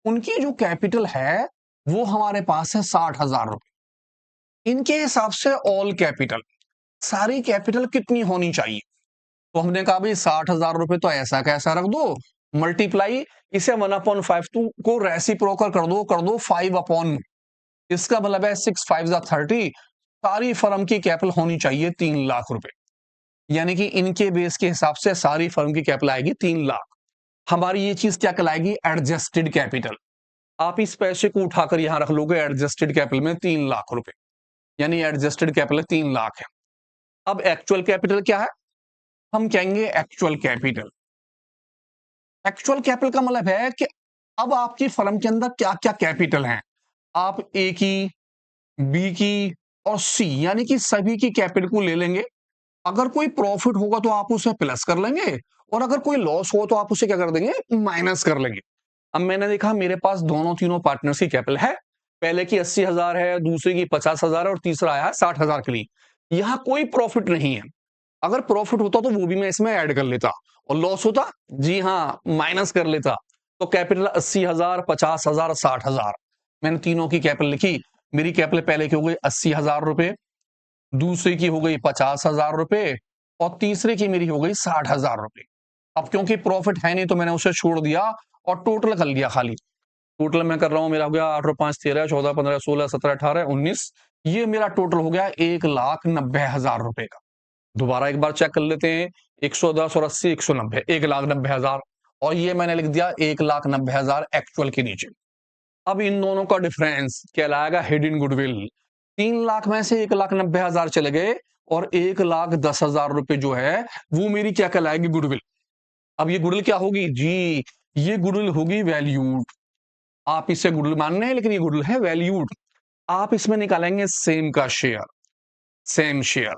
उनकी जो कैपिटल है वो हमारे पास है 60,000 रुपए। इनके हिसाब से ऑल कैपिटल, सारी कैपिटल कितनी होनी चाहिए? तो हमने कहा भाई 60,000 रुपए तो ऐसा कैसा रख दो, मल्टीप्लाई इसे 1/5 को रेसिप्रोकल कर दो 5/, इसका मतलब है 6 5 30, सारी फर्म की कैपिटल होनी चाहिए 3 लाख रुपए। यानी कि इनके बेस के हिसाब से सारी फर्म की कैपिटल आएगी 3 लाख। हमारी ये चीज क्या कहलाएगी? Adjusted capital. आप इस पैसे को उठाकर यहां रख लोगे एडजस्टेड कैपिटल में 3 लाख रुपए, यानी एडजस्टेड कैपिटल 3 लाख है। अब एक्चुअल कैपिटल क्या है? हम कहेंगे एक्चुअल कैपिटल। एक्चुअल कैपिटल का मतलब है कि अब आपकी फर्म के अंदर क्या क्या कैपिटल है। आप ए की, बी की और सी यानी कि सभी की कैपिटल को ले लेंगे। अगर कोई प्रॉफिट होगा तो आप उसे प्लस कर लेंगे, और अगर कोई लॉस हो तो आप उसे क्या कर देंगे? माइनस कर लेंगे। अब मैंने देखा मेरे पास दोनों तीनों पार्टनर्स की कैपिटल है, पहले की 80,000 है, दूसरे की 50,000 है और तीसरा आया 60,000 के लिए। यहां कोई प्रॉफिट नहीं है। अगर प्रॉफिट होता तो वो भी मैं इसमें ऐड कर लेता, और लॉस होता जी हाँ माइनस कर लेता। तो कैपिटल 80,000, 50,000, 60,000, मैंने तीनों की कैपिटल लिखी। मेरी कैपिटल पहले की हो गई 80,000 रुपए, दूसरे की हो गई 50,000 रुपए, और तीसरे की मेरी हो गई 60,000 रुपए। अब क्योंकि प्रॉफिट है नहीं तो मैंने उसे छोड़ दिया और टोटल कर लिया खाली। टोटल मैं कर रहा हूं, मेरा हो गया 8 और 5 13, 14 15 16 17 18 19, ये मेरा टोटल हो गया 1,90,000 रुपए का। दोबारा एक बार चेक कर लेते हैं, 110 और 80 190, 1,90,000, और ये मैंने लिख दिया 1,90,000 एक्चुअल के नीचे। अब इन दोनों का डिफरेंस कहलाएगा हिडन गुडविल। 3 लाख में से 1,90,000 चले गए और 1,10,000 रुपए जो है वो मेरी क्या कहलाएगी? गुडविल। अब ये गुडविल क्या होगी जी? ये गुडविल होगी वैल्यूड। आप इसे गुडविल मान रहे हैं लेकिन ये गुडविल है वैल्यूड। आप इसमें निकालेंगे सेम का share, same share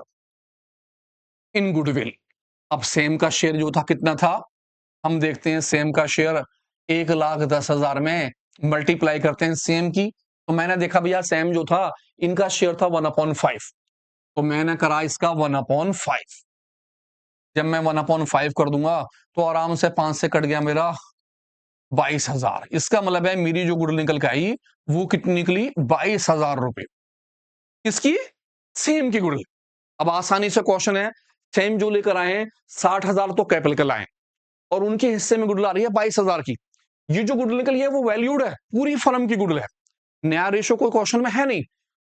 in goodwill. अब सेम का शेयर जो था कितना था? हम देखते हैं सेम का शेयर 1,10,000 में मल्टीप्लाई करते हैं सेम की। तो मैंने देखा भैया सेम जो था इनका शेयर था 1/5, तो मैंने करा इसका 1/5। जब मैं 1/5 कर दूंगा तो आराम से 5 से कट गया मेरा 22,000। इसका मतलब है मेरी जो गुडविल निकल के आई वो कितनी निकली? 22,000 रुपए। किसकी? सेम की गुडविल। अब आसानी से क्वेश्चन है, सेम जो लेकर आए हैं 60,000 तो कैपिटल के लाए और उनके हिस्से में गुडविल आ रही है 22,000 की। ये जो गुडविल निकली है वो वैल्यूड है, पूरी फर्म की गुडविल है। नया रेशो कोई क्वेश्चन में है नहीं,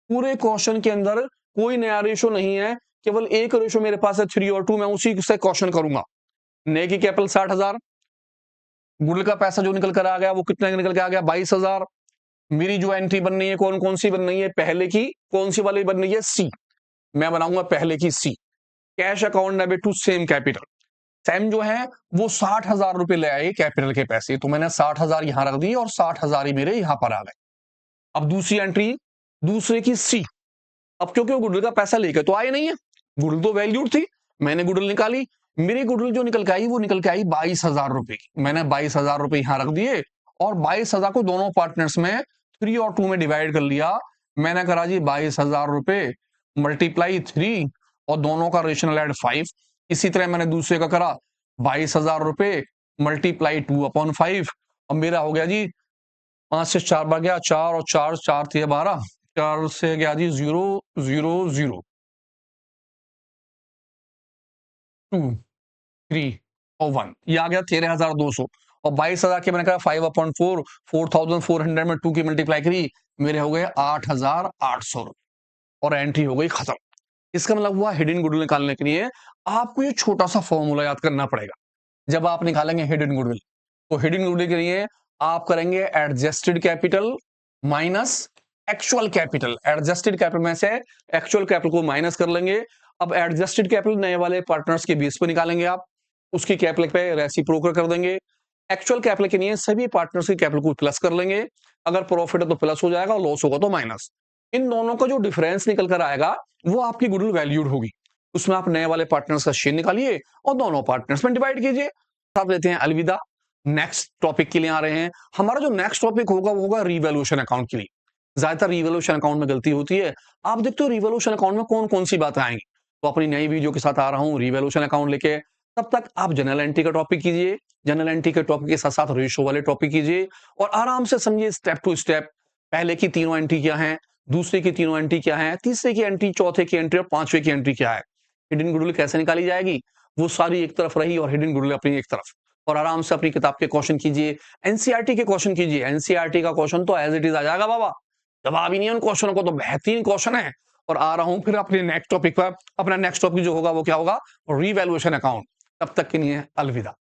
पूरे क्वेश्चन के अंदर कोई नया रेशो नहीं है, केवल एक रेशो मेरे पास है 3 और 2, मैं उसी से क्वेश्चन करूंगा। नए की कैपिटल 60,000, गुडविल का पैसा जो निकल कर आ गया वो कितना निकल के आ गया? 22,000। मेरी जो एंट्री बन रही है कौन कौन सी बन रही है? पहले की कौन सी वाली बन रही है? सी। मैं बनाऊंगा पहले की C, cash account debit to Sam capital. Sam जो है वो 60,000 रुपए ले आए कैपिटल के पैसे, तो मैंने 60,000 यहां रख दी और 60,000 ही मेरे यहां पर आ गए। अब दूसरी एंट्री दूसरे की सी। अब क्योंकि वो गुडविल का पैसा लेकर तो आए नहीं है, गुडविल तो वैल्यूड थी, मैंने गुडविल निकाली। मेरी गुडविल जो निकल के आई वो निकल के आई 22,000 रुपए की। मैंने 22,000 रुपए यहां रख दिए और 22,000 को दोनों पार्टनर्स में 3 और 2 में डिवाइड कर लिया। मैंने करा जी 22,000 रुपए मल्टीप्लाई 3 और दोनों का रेशनल एड 5। इसी तरह मैंने दूसरे का करा 22,000 रुपए मल्टीप्लाई 2/5, और मेरा हो गया जी 5 से 4 बार गया 4 और 4 4 थे 12, 4 से गया जी 0 0 0 2 3 और 1, ये आ गया 13,200। और 22,000 के मैंने कहा 5/4, 4,400 में 2 की मल्टीप्लाई करी, मेरे हो गए 8,800 रुपए और एंट्री हो गई खत्म। इसका मतलब हुआ हिडन गुडविल निकालने के लिए आपको ये छोटा सा फॉर्मूला याद करना पड़ेगा। जब आप निकालेंगे हिडन गुडविल, तो हिडन गुडविल के लिए आप करेंगे adjusted capital minus actual capital, adjusted capital में से एक्चुअल कैपिटल को माइनस कर लेंगे। अब एडजस्टेड कैपिटल नए वाले पार्टनर्स के बेस पे निकालेंगे आप, उसकी कैपिटल पे रेसिप्रोकल कर देंगे। एक्चुअल कैपिटल के लिए सभी पार्टनर्स की कैपिटल को प्लस कर लेंगे। अगर प्रॉफिट है तो प्लस हो जाएगा और लॉस होगा तो माइनस। इन दोनों का जो डिफरेंस निकल कर आएगा वो आपकी गुडविल वैल्यूड होगी। उसमें आप नए वाले पार्टनर्स का शेयर निकालिए और दोनों पार्टनर्स में डिवाइड कीजिए। आप लेते हैं अलविदा। नेक्स्ट टॉपिक के लिए आ रहे हैं। हमारा जो नेक्स्ट टॉपिक होगा वो होगा रिवैल्यूएशन अकाउंट के लिए। ज्यादातर रिवैल्यूएशन अकाउंट में गलती होती है। आप देखते हो रिवैल्यूएशन अकाउंट में कौन कौन सी बातें आएंगी, तो अपनी नई वीडियो के साथ आ रहा हूं रिवैल्यूएशन अकाउंट लेके। तब तक आप जनरल एंट्री का टॉपिक कीजिए, जनरल एंट्री के टॉपिक के साथ साथ रेशो वाले टॉपिक कीजिए और आराम से समझिए स्टेप टू स्टेप। पहले की तीनों एंट्री क्या है, दूसरे की तीनों एंट्री क्या है, तीसरे की एंट्री, चौथे की एंट्री और पांचवे की एंट्री क्या है, हिडन गुडविल कैसे निकाली जाएगी, वो सारी एक तरफ रही और हिडन गुडविल अपनी एक तरफ। और आराम से अपनी किताब के क्वेश्चन कीजिए, एनसीईआरटी के क्वेश्चन कीजिए। एनसीईआरटी का क्वेश्चन तो एज इट इज आ जाएगा बाबा, जवाब ही नहीं है उन क्वेश्चनों को, तो बेहतरीन क्वेश्चन है। और आ रहा हूं फिर अपने नेक्स्ट टॉपिक पर। अपना नेक्स्ट टॉपिक जो होगा वो क्या होगा, रिवैल्यूएशन अकाउंट। तब तक के लिए अलविदा।